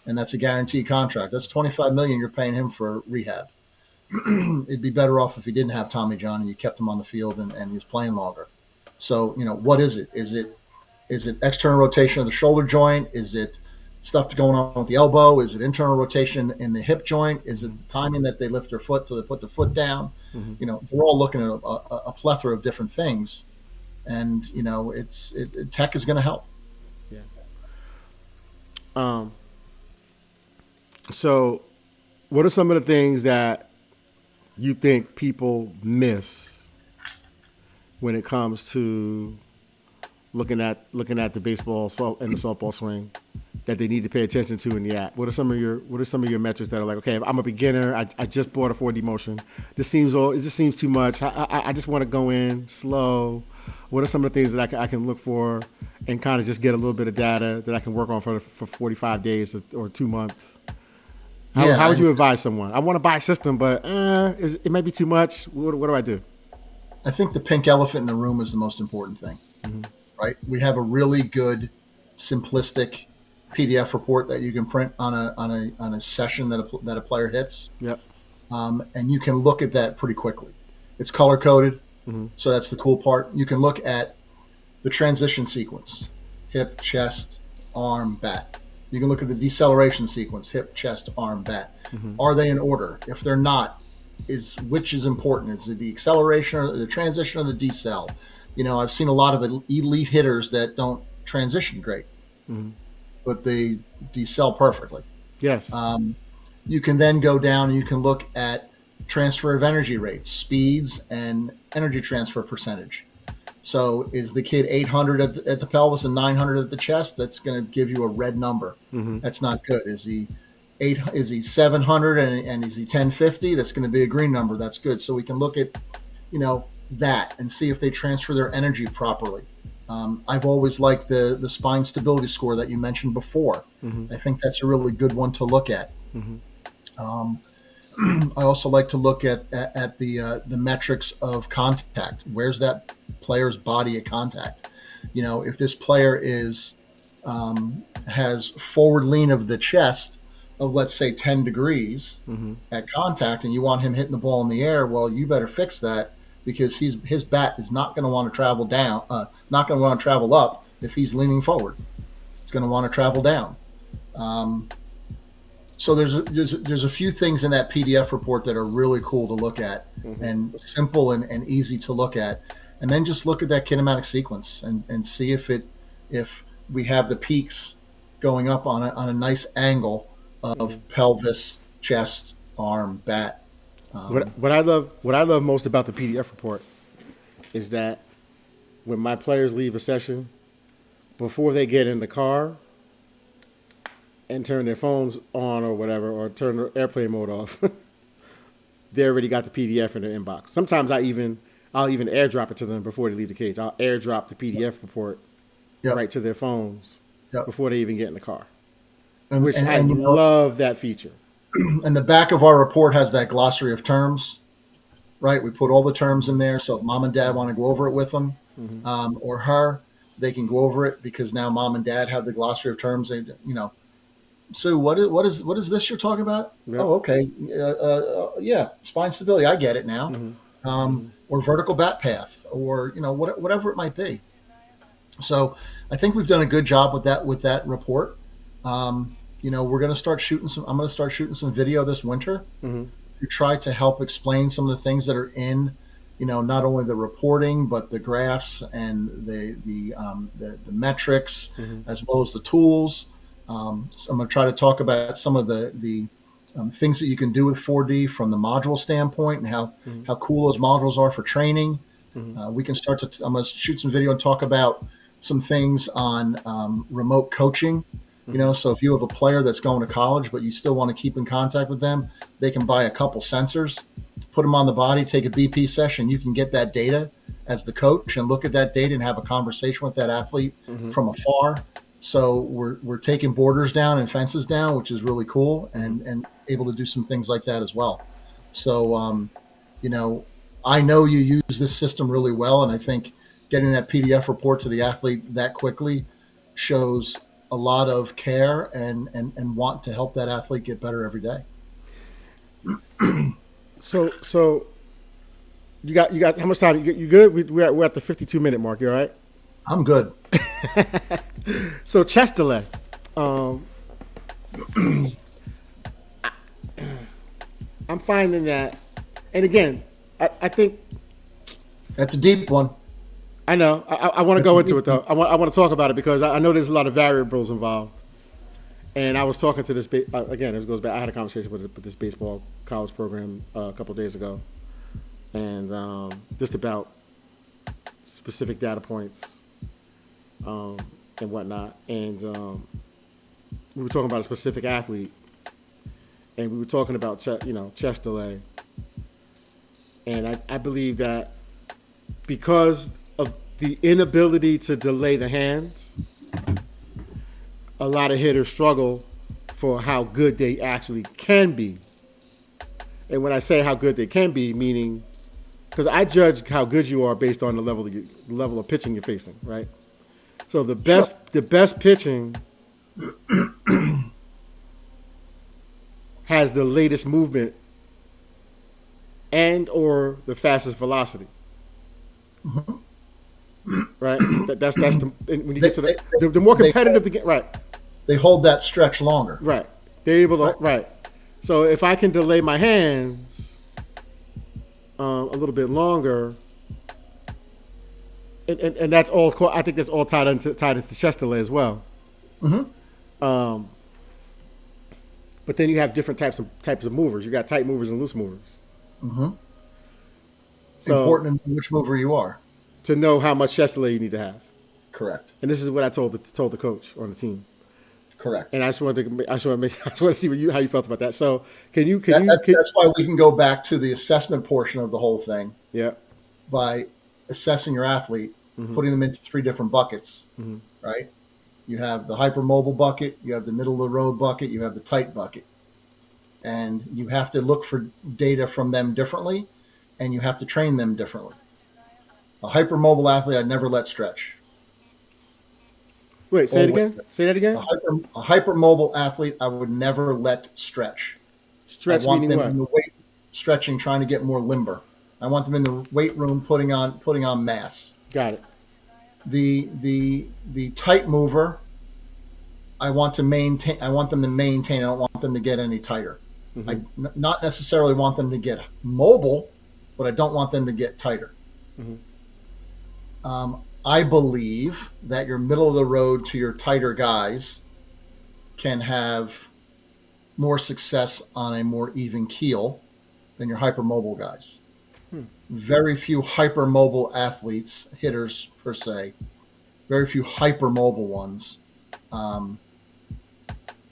and that's a guaranteed contract, that's $25 million you're paying him for rehab. It'd be better off if he didn't have Tommy John and you kept him on the field and he was playing longer. So, what is it? Is it external rotation of the shoulder joint? Is it stuff going on with the elbow? Is it internal rotation in the hip joint? Is it the timing that they lift their foot till they put their foot down? They're all looking at a plethora of different things. And tech is going to help. Yeah. So, what are some of the things that you think people miss when it comes to looking at the baseball and the softball swing that they need to pay attention to in the app? What are some of your metrics that are like, okay, if I'm a beginner, I just bought a 4D motion. It just seems too much. I just want to go in slow. What are some of the things that I can look for and kind of just get a little bit of data that I can work on for 45 days or 2 months? How would you advise someone? I want to buy a system, but it might be too much. What do I do? I think the pink elephant in the room is the most important thing, right? We have a really good, simplistic PDF report that you can print on a session that a player hits. Yep. And you can look at that pretty quickly. It's color coded, so that's the cool part. You can look at the transition sequence: hip, chest, arm, bat. You can look at the deceleration sequence: hip, chest, arm, bat. Are they in order? If they're not, which is important? Is it the acceleration or the transition or the decel? I've seen a lot of elite hitters that don't transition great, but they decel perfectly. Yes. You can then go down and you can look at transfer of energy rates, speeds, and energy transfer percentage. So is the kid 800 at the pelvis and 900 at the chest? That's going to give you a red number. That's not good. Is he 700 and is he 1050? That's going to be a green number. That's good. So we can look at, that and see if they transfer their energy properly. I've always liked the spine stability score that you mentioned before. I think that's a really good one to look at. I also like to look at the metrics of contact. Where's that player's body at contact? If this player has forward lean of the chest of, let's say, 10 degrees at contact, and you want him hitting the ball in the air, well, you better fix that, because his bat is not going to want to travel down, not going to want to travel up if he's leaning forward. It's going to want to travel down. So there's a few things in that PDF report that are really cool to look at and simple and easy to look at. And then just look at that kinematic sequence and see if we have the peaks going up on a nice angle of pelvis, chest, arm, bat. What I love most about the PDF report is that when my players leave a session, before they get in the car and turn their phones on or whatever, or turn the airplane mode off, they already got the PDF in their inbox. Sometimes I'll even airdrop it to them before they leave the cage. I'll airdrop the PDF report right to their phones before they even get in the car, I love that feature. And the back of our report has that glossary of terms, right? We put all the terms in there. So if mom and dad want to go over it with them or her, they can go over it, because now mom and dad have the glossary of terms. So what is this you're talking about? Yep. Oh, okay. Yeah. Spine stability. I get it now. Or vertical bat path, or, whatever it might be. So I think we've done a good job with that report. We're going to start shooting I'm going to start shooting some video this winter to try to help explain some of the things that are in, not only the reporting, but the graphs and the metrics, as well as the tools. So I'm going to try to talk about some of the things that you can do with 4D from the module standpoint, and how cool those modules are for training. We can I'm going to shoot some video and talk about some things on remote coaching. So if you have a player that's going to college, but you still want to keep in contact with them, they can buy a couple sensors, put them on the body, take a BP session. You can get that data as the coach and look at that data and have a conversation with that athlete from afar. So we're taking borders down and fences down, which is really cool, and able to do some things like that as well. So, I know you use this system really well, and I think getting that PDF report to the athlete that quickly shows a lot of care and want to help that athlete get better every day. So you got how much time? You good? We're at the 52-minute mark. You all right? I'm good. So chest delay. I'm finding that, and again, I think that's a deep one. I know. I want to go into it though. I want to talk about it because I know there's a lot of variables involved. And I was talking to this again. It goes back. I had a conversation with this baseball college program a couple of days ago, and just about specific data points and whatnot. And we were talking about a specific athlete, and we were talking about chest delay, and I believe that because of the inability to delay the hands, a lot of hitters struggle for how good they actually can be. And when I say how good they can be, meaning, because I judge how good you are based on the level of pitching you're facing, right? So the best pitching has the latest movement and or the fastest velocity. Mm-hmm. Right? That's the when you get to the more competitive the game, right? They hold that stretch longer. Right. They're able to right. So if I can delay my hands a little bit longer, and that's all. I think that's all tied into chest delay as well. Mm-hmm. But then you have different types of movers. You got tight movers and loose movers. Mm-hmm. So important in which mover you are to know how much chest delay you need to have. Correct. And this is what I told the coach on the team. Correct. And I just want to see how you felt about that. So that's why we can go back to the assessment portion of the whole thing. Yeah. By assessing your athlete, mm-hmm. putting them into 3 different buckets, mm-hmm. right? You have the hypermobile bucket, you have the middle of the road bucket, you have the tight bucket. And you have to look for data from them differently, and you have to train them differently. A hypermobile athlete, I'd never let stretch. Wait, say it again? Say that again? A hypermobile athlete, I would never let stretch. Stretch meaning what? In the weight, stretching, trying to get more limber. I want them in the weight room putting on mass. Got it. The tight mover, I want them to maintain. I don't want them to get any tighter. Mm-hmm. I not necessarily want them to get mobile, but I don't want them to get tighter. Mm-hmm. I believe that your middle of the road to your tighter guys can have more success on a more even keel than your hypermobile guys. Very few hypermobile athletes, hitters per se, very few hypermobile ones are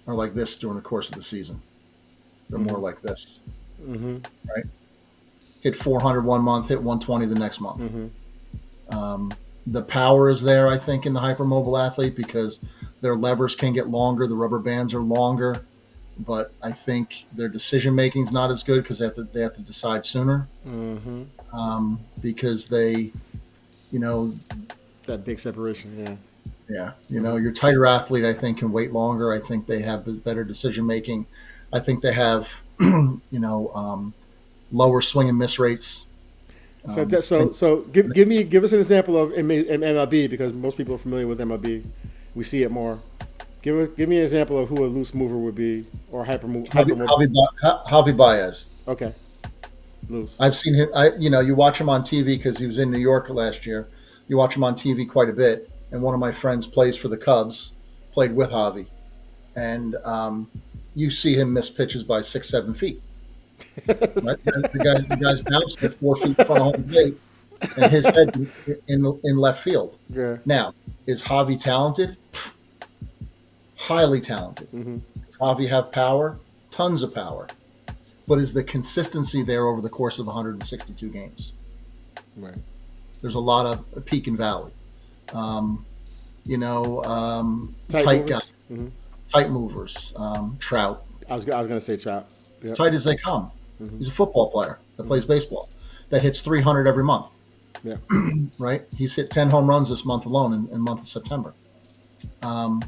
like this during the course of the season. They're more like this, right? Hit 400 one month, hit 120 the next month. Mm-hmm. The power is there, I think, in the hypermobile athlete because their levers can get longer. The rubber bands are longer, but I think their decision making is not as good because they have to decide sooner. Mm-hmm. Because they, that big separation, yeah. Your tighter athlete, I think, can wait longer. I think they have better decision making. I think they have, lower swing and miss rates. So give us an example of in MLB because most people are familiar with MLB. We see it more. Give me an example of who a loose mover would be or hypermobile. Javi Baez. Okay. Loose. I've seen him. You watch him on TV because he was in New York last year. You watch him on TV quite a bit. And one of my friends plays for the Cubs, played with Javi, and you see him miss pitches by 6-7 feet. Right? The guy's bounced at 4 feet in front of home plate, and his head in left field. Yeah. Now, is Javi talented? Highly talented. Mm-hmm. Does Javi have power? Tons of power. But is the consistency there over the course of 162 games? Right. There's a lot of peak and valley. Tight guys, mm-hmm. tight movers, Trout. I was going to say Trout. Yep. As tight as they come. Mm-hmm. He's a football player that plays baseball that hits 300 every month. Yeah. Right? He's hit 10 home runs this month alone in the month of September. You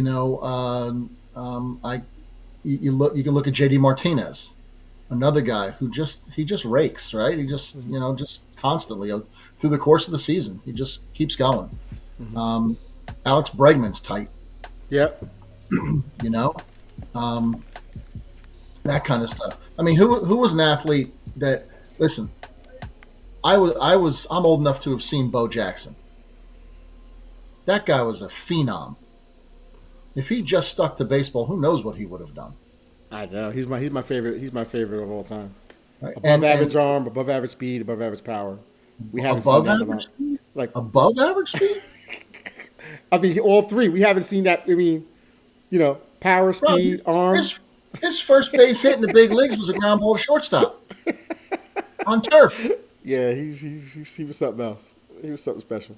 can look at JD Martinez, another guy who just rakes, right? He just just constantly through the course of the season, he just keeps going. Mm-hmm. Alex Bregman's tight. Yep. That kind of stuff. I mean, who was an athlete that? Listen, I'm old enough to have seen Bo Jackson. That guy was a phenom. If he just stuck to baseball, who knows what he would have done? I know he's my favorite. He's my favorite of all time. Right. Above average arm, above average speed, above average power. We haven't above seen that average speed. Like above average speed. I mean, all three. We haven't seen that. I mean, power, Bro, speed, arm. his first base hit in the big leagues was a ground ball to shortstop on turf. Yeah, he was something else. He was something special.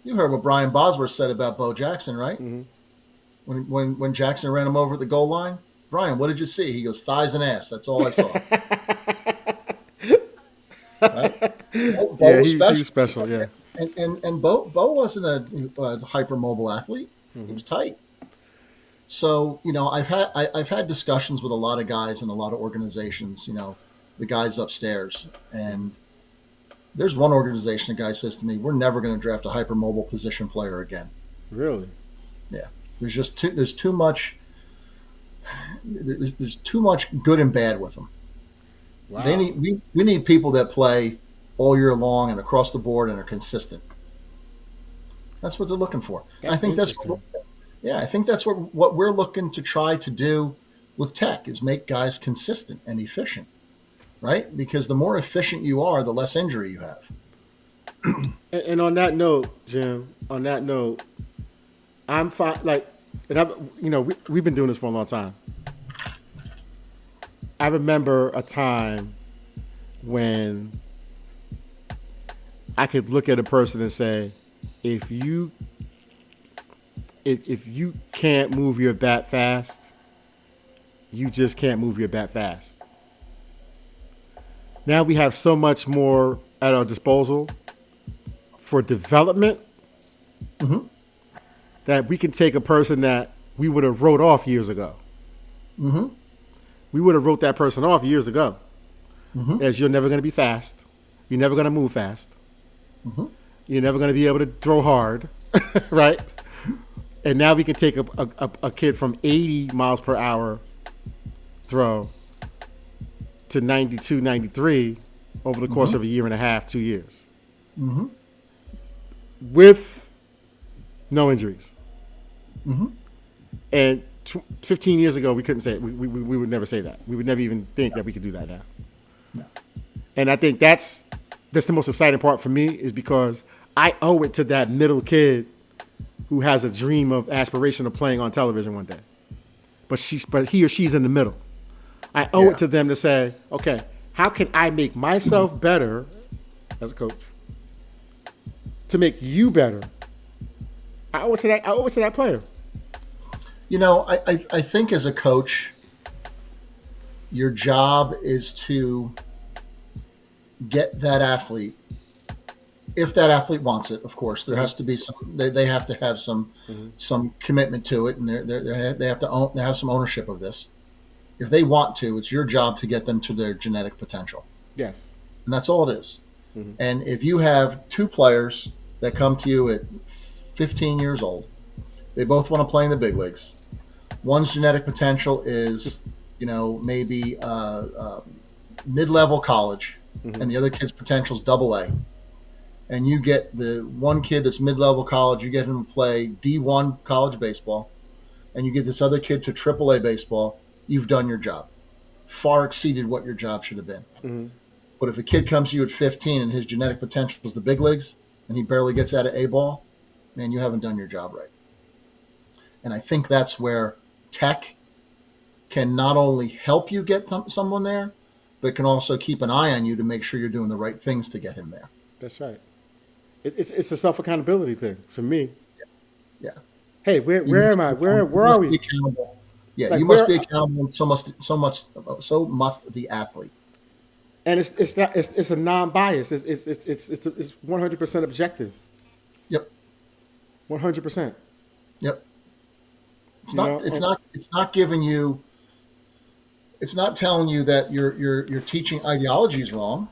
You heard what Brian Bosworth said about Bo Jackson, right? Mm-hmm. When Jackson ran him over at the goal line, Brian, what did you see? He goes, thighs and ass. That's all I saw. Right? Bo Yeah, was he was special. Yeah, and Bo wasn't a hypermobile athlete. Mm-hmm. He was tight. So I've had discussions with a lot of guys in a lot of organizations. The guys upstairs, and there's one organization. A guy says to me, "We're never going to draft a hypermobile position player again." Really? Yeah. There's too much good and bad with them. Wow. We need people that play all year long and across the board and are consistent. That's what they're looking for. I think that's what we're looking to try to do with tech is make guys consistent and efficient, right? Because the more efficient you are, the less injury you have. And on that note, Jim, I'm fine. We've been doing this for a long time. I remember a time when I could look at a person and say, if you can't move your bat fast, you just can't move your bat fast. Now we have so much more at our disposal for development. Mm-hmm. That we can take a person that we would have wrote off years ago. Mm-hmm. We would have wrote that person off years ago. Mm-hmm. As you're never going to be fast. You're never going to move fast. Mm-hmm. You're never going to be able to throw hard, right? And now we can take a kid from 80 miles per hour throw to 92, 93 over the course of a year and a half, 2 years. Mm-hmm. With no injuries. Mm-hmm. And 15 years ago, we couldn't say it. We would never say that. We would never even think that we could do that now. No. And I think that's the most exciting part for me is because I owe it to that middle kid who has a dream of aspiration of playing on television one day. But he or she's in the middle. I owe it to them to say, okay, how can I make myself better as a coach to make you better? I owe it to that player. I think as a coach, your job is to get that athlete, if that athlete wants it, of course, there has to be some, they have to have some commitment to it, and they have to have some ownership of this. If they want to, it's your job to get them to their genetic potential. Yes. And that's all it is. Mm-hmm. And if you have two players that come to you at 15 years old, they both want to play in the big leagues. One's genetic potential is, maybe mid-level college, and the other kid's potential is AA. And you get the one kid that's mid-level college, you get him to play D1 college baseball, and you get this other kid to AAA baseball, you've done your job. Far exceeded what your job should have been. Mm-hmm. But if a kid comes to you at 15 and his genetic potential is the big leagues, and he barely gets out of A ball, man, you haven't done your job right. And I think that's where tech can not only help you get someone there, but can also keep an eye on you to make sure you're doing the right things to get him there. That's right. It's a self-accountability thing for me. Yeah. Hey, where am I? Where are we? Yeah, like, you must be accountable, and so must the athlete. And it's a non-bias. It's 100% objective. Yep. 100%. Yep. It's not giving you. It's not telling you that your teaching ideology is wrong.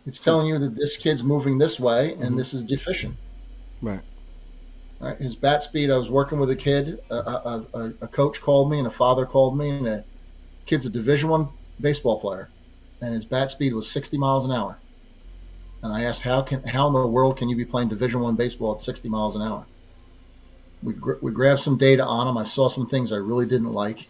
It's telling you that this kid's moving this way and this is deficient. Right. Right. His bat speed. I was working with a kid. A coach called me and a father called me, and the kid's a Division I baseball player, and his bat speed was 60 miles an hour. And I asked, how in the world can you be playing Division I baseball at 60 miles an hour? We grabbed some data on him. I saw some things I really didn't like.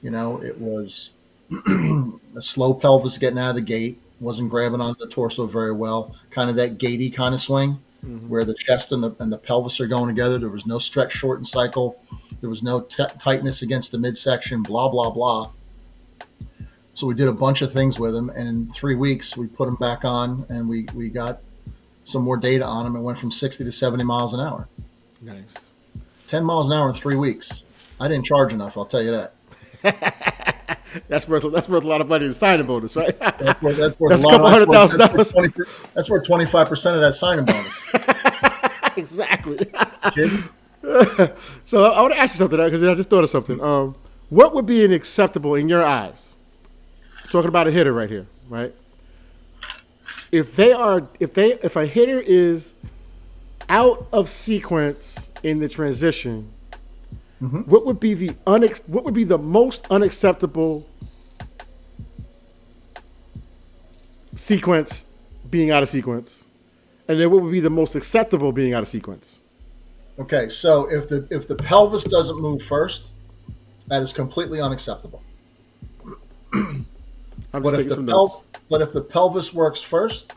It was a slow pelvis getting out of the gate, wasn't grabbing onto the torso very well, kind of that gatey kind of swing. where the chest and the pelvis are going together. There was no stretch, shorten cycle. There was no tightness against the midsection, blah, blah, blah. So we did a bunch of things with him. And in 3 weeks, we put him back on and we got some more data on him. It went from 60 to 70 miles an hour. Nice. 10 miles an hour in 3 weeks. I didn't charge enough, I'll tell you that. That's worth a lot of money in signing bonus, right? That's worth a couple $100,000. That's worth 25% of that signing bonus. Exactly. So I want to ask you something because I just thought of something. What would be an acceptable in your eyes? Talking about a hitter right here, right? If a hitter is out of sequence in the transition, what would be the most unacceptable sequence being out of sequence, and then what would be the most acceptable being out of sequence? Okay, so if the pelvis doesn't move first, that is completely unacceptable. But if the pelvis works first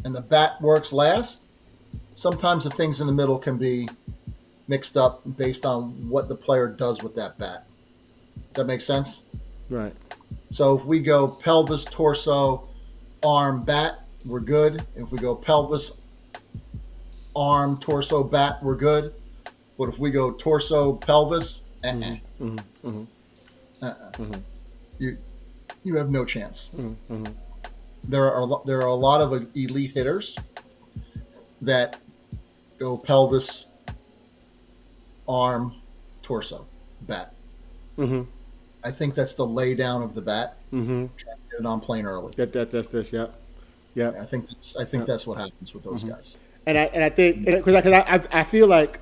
and the bat works last, sometimes the things in the middle can be mixed up based on what the player does with that bat. Does that make sense? Right. So if we go pelvis, torso, arm, bat, we're good. If we go pelvis, arm, torso, bat, we're good. But if we go torso, pelvis, you have no chance. There are a lot of elite hitters that go pelvis, arm, torso, bat. I think that's the lay down of the bat. Trying to get it on plane early. That's this. Yeah. I think that's what happens with those guys. And I think because I feel like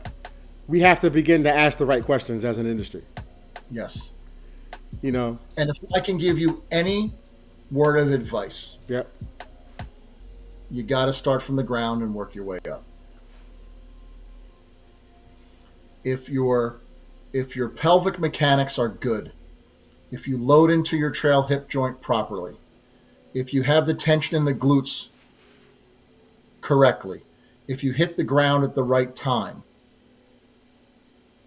we have to begin to ask the right questions as an industry. Yes. You know. And if I can give you any word of advice, you got to start from the ground and work your way up. If your pelvic mechanics are good, if you load into your trail hip joint properly, if you have the tension in the glutes correctly, if you hit the ground at the right time,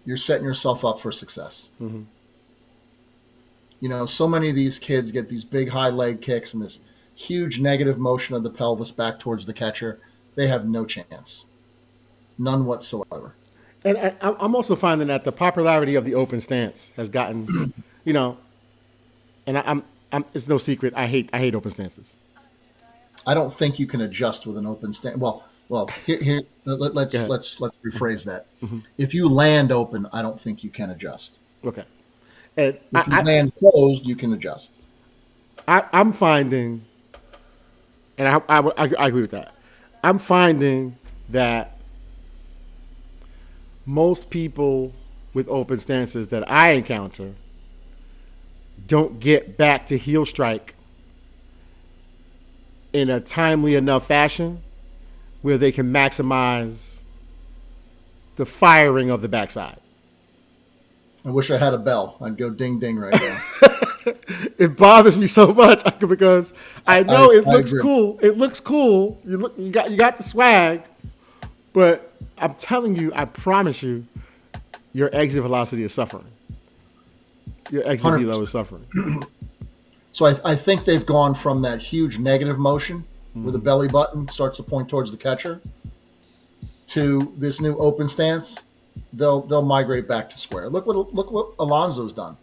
you're setting yourself up for success. You know, so many of these kids get these big high leg kicks and this huge negative motion of the pelvis back towards the catcher. They have no chance. None whatsoever. And I'm also finding that the popularity of the open stance has gotten, you know, and I'm it's no secret. I hate open stances. I don't think you can adjust with an open stance. Well, here let's rephrase that. If you land open, I don't think you can adjust. Okay. And if you land closed, you can adjust. I'm finding, and I agree with that. I'm finding that most people with open stances that I encounter don't get back to heel strike in a timely enough fashion where they can maximize the firing of the backside. I wish I had a bell. I'd go ding ding right now. It bothers me so much because I know it looks cool. It looks cool. You got the swag, but I'm telling you, I promise you, your exit velocity is suffering. Your exit velo is suffering. So I think they've gone from that huge negative motion where the belly button starts to point towards the catcher to this new open stance. They'll migrate back to square. Look what Alonso's done.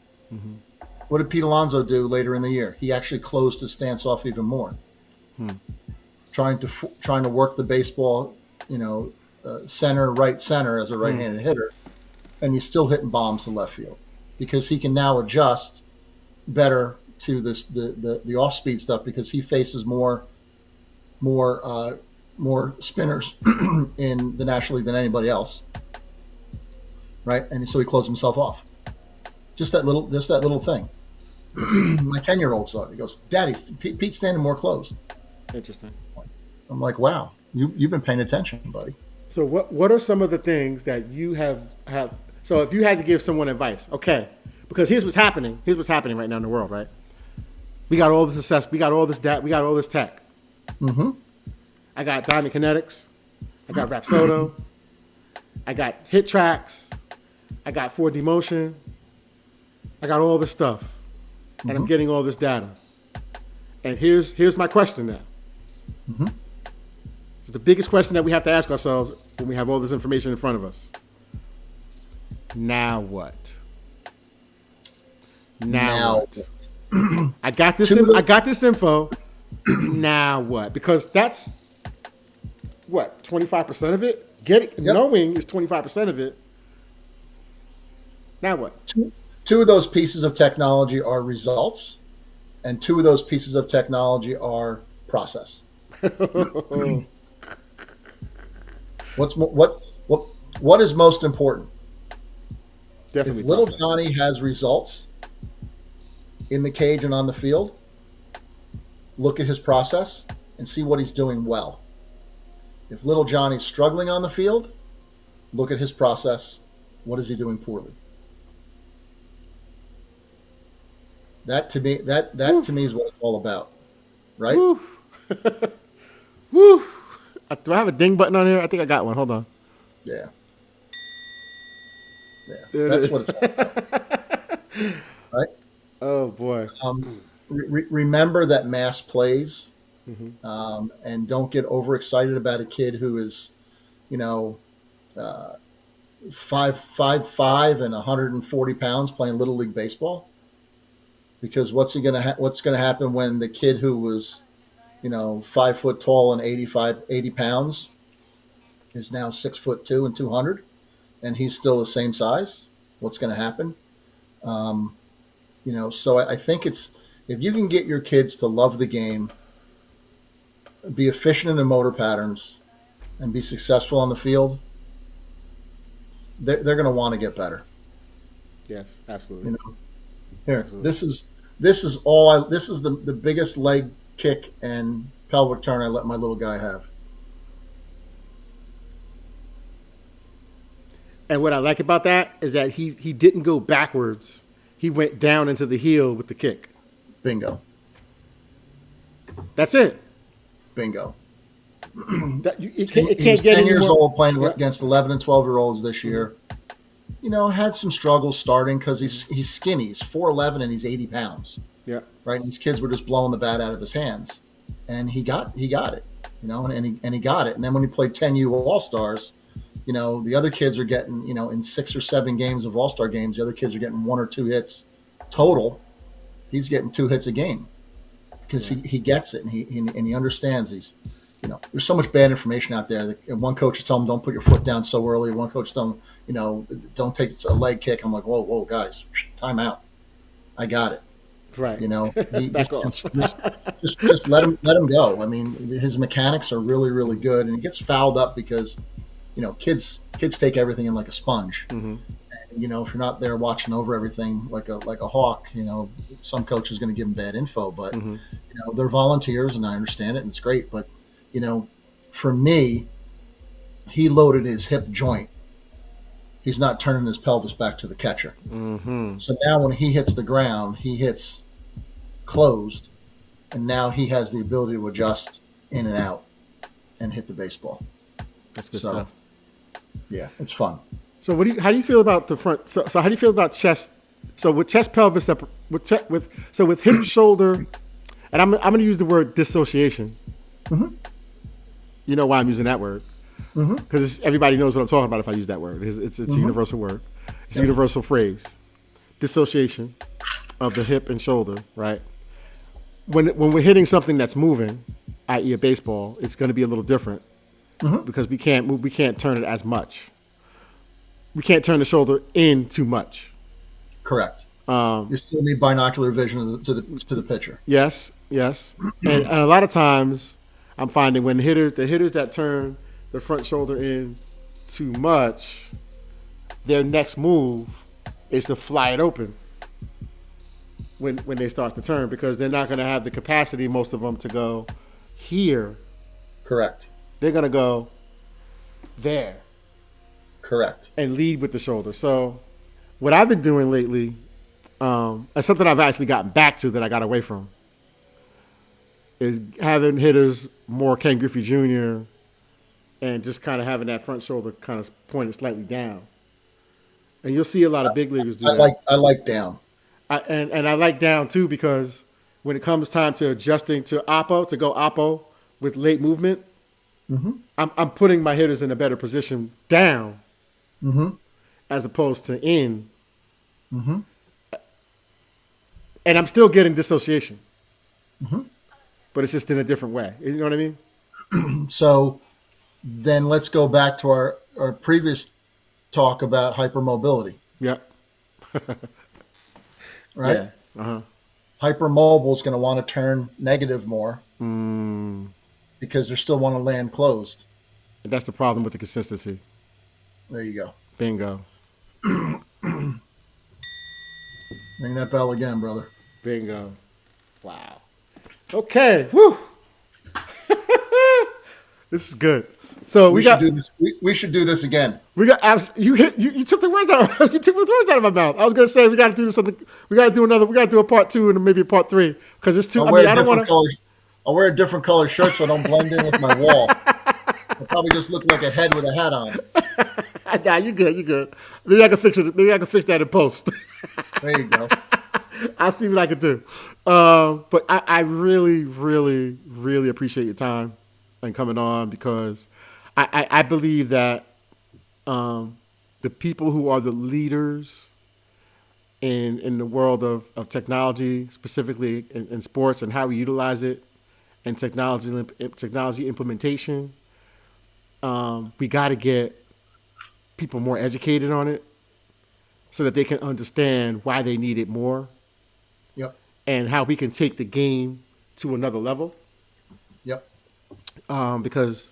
What did Pete Alonso do later in the year? He actually closed his stance off even more, trying to work the baseball, right center as a right-handed hitter, and he's still hitting bombs to left field because he can now adjust better to the off-speed stuff because he faces more spinners in the National League than anybody else, right? And so he closed himself off. Just that little thing. My 10-year-old saw it. He goes, "Daddy, Pete's standing more closed." Interesting. I'm like, "Wow, you've been paying attention, buddy." So what are some of the things that you have? So if you had to give someone advice, okay, because here's what's happening. Here's what's happening right now in the world, right? We got all this success. We got all this we got all this tech. I got Diamond Kinetics. I got Rapsodo. I got hit tracks. I got 4D motion. I got all this stuff. And I'm getting all this data. And here's my question now. It's the biggest question that we have to ask ourselves when we have all this information in front of us. Now what? Now what? I got this info. Now what? Because that's what, 25% of it? Knowing is 25% of it. Now what? Two of those pieces of technology are results, and two of those pieces of technology are process. What is most important? Definitely if little process. Johnny has results in the cage and on the field, look at his process and see what he's doing well. If little Johnny's struggling on the field, look at his process. What is he doing poorly? That to me is what it's all about, right? Woo. Woo. Do I have a ding button on here? I think I got one. Hold on. Yeah. There That's it what it's all about. Right? Oh boy. Remember that mass plays, and don't get overexcited about a kid who is, 5'5" and 140 pounds playing Little League baseball. Because what's going to happen when the kid who was, 5 foot tall and 80 pounds is now 6'2" and 200, and he's still the same size? What's going to happen? So I think it's, if you can get your kids to love the game, be efficient in their motor patterns, and be successful on the field, they're going to want to get better. Yes, absolutely. Here, Absolutely. this is the biggest leg kick and pelvic turn I let my little guy have. And what I like about that is that he didn't go backwards. He went down into the heel with the kick. Bingo. That's it. Bingo. It He can't was get 10 any years more. old playing against 11 and 12-year-olds this year. Had some struggles starting because he's skinny. He's 4'11" and he's 80 pounds. Yeah. Right. And these kids were just blowing the bat out of his hands, and he got it. And he got it. And then when he played 10U All-Stars, the other kids are getting, in 6 or 7 games of All-Star games, the other kids are getting 1 or 2 hits total. He's getting 2 hits a game because he gets it and he understands these. There's so much bad information out there. One coach is telling him, don't put your foot down so early. One coach telling him, don't take a leg kick. I'm like, whoa, guys, time out. I got it. Right. Back off. Just let him go. I mean, his mechanics are really, really good, and he gets fouled up because, kids take everything in like a sponge. Mm-hmm. And, if you're not there watching over everything like a hawk, some coach is going to give them bad info. But they're volunteers, and I understand it, and it's great. But for me, he loaded his hip joint. He's not turning his pelvis back to the catcher. Mm-hmm. So now when he hits the ground, he hits closed, and now he has the ability to adjust in and out and hit the baseball. That's good stuff. Yeah, it's fun. So how do you feel about the front? So how do you feel about chest? So with chest pelvis with hip shoulder, and I'm going to use the word dissociation. Mm-hmm. You know why I'm using that word? Because everybody knows what I'm talking about if I use that word. It's a universal word. It's a universal phrase. Dissociation of the hip and shoulder, right? When we're hitting something that's moving, i.e. a baseball, it's going to be a little different because we can't turn it as much. We can't turn the shoulder in too much. Correct. You still need binocular vision to the pitcher. Yes. And a lot of times I'm finding when the hitters that turn the front shoulder in too much, their next move is to fly it open when they start to turn, because they're not going to have the capacity, most of them, to go here. Correct. They're going to go there. Correct. And lead with the shoulder. So what I've been doing lately, and something I've actually gotten back to that I got away from, is having hitters more Ken Griffey Jr., and just kind of having that front shoulder kind of pointed slightly down. And you'll see a lot of big leaguers do that. I like down. And I like down too, because when it comes time to adjusting to go oppo with late movement, I'm putting my hitters in a better position down as opposed to in. And I'm still getting dissociation, but it's just in a different way. You know what I mean? So then let's go back to our previous talk about hypermobility. Yep. Right? Yeah. Hypermobile is going to want to turn negative more because they still want to land closed. And that's the problem with the consistency. There you go. Bingo. Ring that bell again, brother. Bingo. Wow. Okay. Woo. This is good. So we got. Should do this. We should do this again. We got. You took the words out. You took the words out of my mouth. I was gonna say we got to do this. We got to do another. We got to do a part 2 and maybe a part 3 because it's too. I don't want to. I'll wear a different color shirt so I don't blend in with my wall. I'll probably just look like a head with a hat on. Nah, you good. You good. Maybe I can fix it. Maybe I can fix that in post. There you go. I'll see what I can do. But I really, really, really appreciate your time and coming on, because I believe that the people who are the leaders in the world of technology, specifically in sports and how we utilize it, and technology implementation, we got to get people more educated on it so that they can understand why they need it more. Yep. And how we can take the game to another level. Yep. Because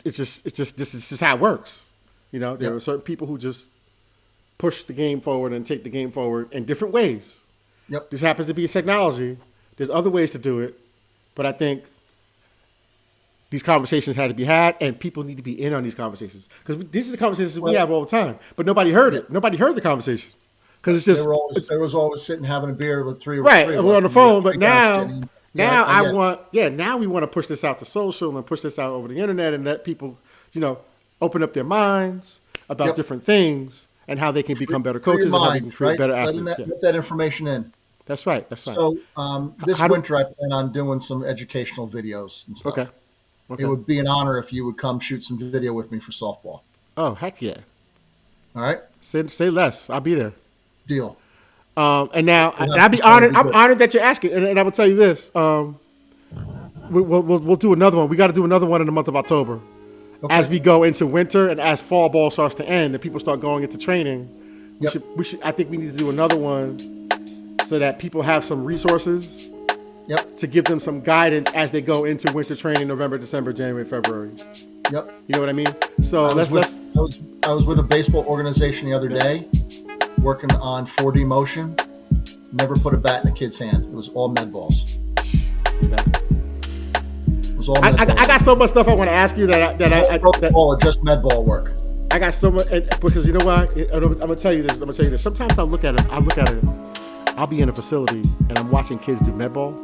it's just this is how it works. You know, there are certain people who just push the game forward and take the game forward in different ways. Yep. This happens to be technology. There's other ways to do it, but I think these conversations had to be had, and people need to be in on these conversations, because these are the conversations we have all the time, but nobody heard it. Nobody heard the conversation because it's just they was always sitting having a beer with three. Right, we're on the phone, but now I now we want to push this out to social and push this out over the internet and let people, open up their minds about different things and how they can become better coaches and how they can create better athletes. Let that information in. That's right. So this winter I plan on doing some educational videos and stuff. Okay. It would be an honor if you would come shoot some video with me for softball. Oh, heck yeah. All right. Say less. I'll be there. Deal. And now I'd be honored. I'm honored that you're asking. And I will tell you this. We'll do another one. We got to do another one in the month of October. Okay. As we go into winter and as fall ball starts to end and people start going into training, we should. I think we need to do another one so that people have some resources. Yep. To give them some guidance as they go into winter training, November, December, January, February. Yep. You know what I mean? So I was with a baseball organization the other day, working on 4D motion. Never put a bat in a kid's hand. It was all med balls. See that? It was all med balls. I got so much stuff I want to ask you just med ball work. I got so much because you know what? I'm gonna tell you this. Sometimes I look at it. I'll be in a facility and I'm watching kids do med ball.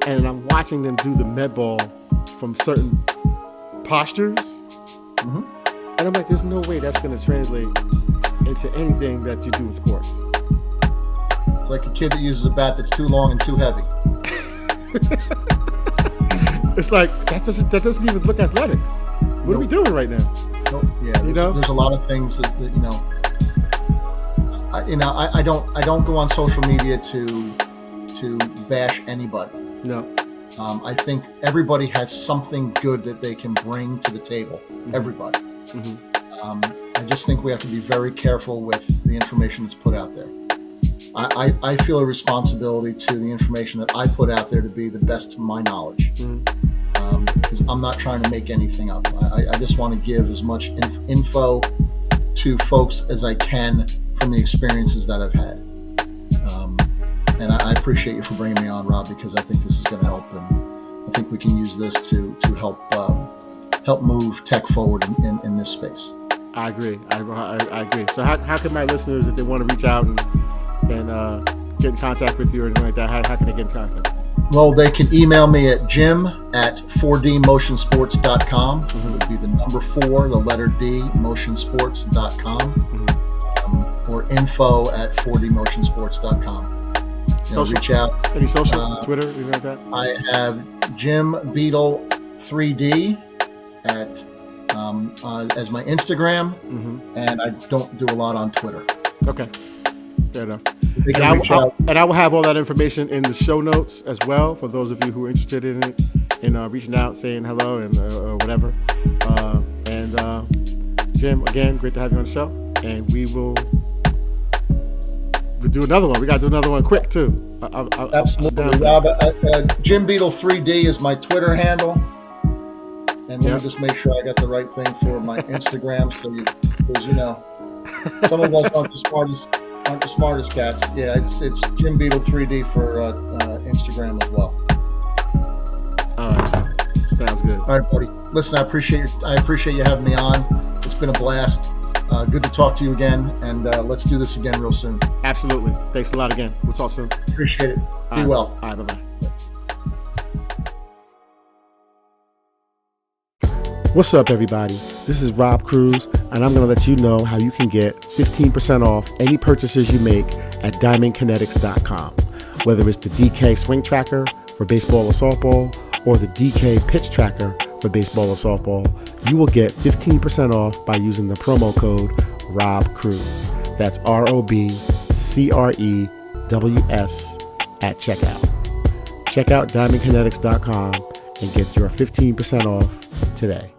And I'm watching them do the med ball from certain postures. Mm-hmm. And I'm like, there's no way that's going to translate into anything that you do in sports. It's like a kid that uses a bat that's too long and too heavy. It's like, that doesn't even look athletic. What are we doing right now? Nope. Yeah, there's a lot of things that I don't go on social media to bash anybody. No. I think everybody has something good that they can bring to the table. Mm-hmm. Everybody. Mm-hmm. I just think we have to be very careful with the information that's put out there. I feel a responsibility to the information that I put out there to be the best to my knowledge. Mm-hmm. Because I'm not trying to make anything up. I just want to give as much info to folks as I can from the experiences that I've had. And I appreciate you for bringing me on, Rob, because I think this is going to help, and I think we can use this to help move tech forward in this space. I agree. I agree. So how can my listeners, if they want to reach out and get in contact with you or anything like that, how can they get in contact? Well, they can email me at jim@4dmotionsports.com. It would be the number 4, the letter D, motionsports.com, or info@4dmotionsports.com. Reach out. Any social, Twitter, anything like that? I have Jim Beadle 3D as my Instagram, and I don't do a lot on Twitter. Okay, fair enough. And I will have all that information in the show notes as well for those of you who are interested in it, in reaching out, saying hello, and whatever. Jim, again, great to have you on the show, and we'll do another one. We got to do another one quick too. Absolutely, Rob. Jim Beadle 3D is my Twitter handle, and let me just make sure I got the right thing for my Instagram, because some of us aren't the smartest cats. Yeah, it's Jim Beadle 3D for Instagram as well. All right, sounds good. All right, buddy. Listen, I appreciate you having me on. It's been a blast. Good to talk to you again, and let's do this again real soon. Absolutely. Thanks a lot again. We'll talk soon. Appreciate it. Be well. All right, bye-bye. What's up, everybody? This is Rob Cruz, and I'm going to let you know how you can get 15% off any purchases you make at diamondkinetics.com. Whether it's the DK Swing Tracker for baseball or softball, or the DK Pitch Tracker for baseball or softball, you will get 15% off by using the promo code ROBCRUZ. That's ROBCREWS at checkout. Check out diamondkinetics.com and get your 15% off today.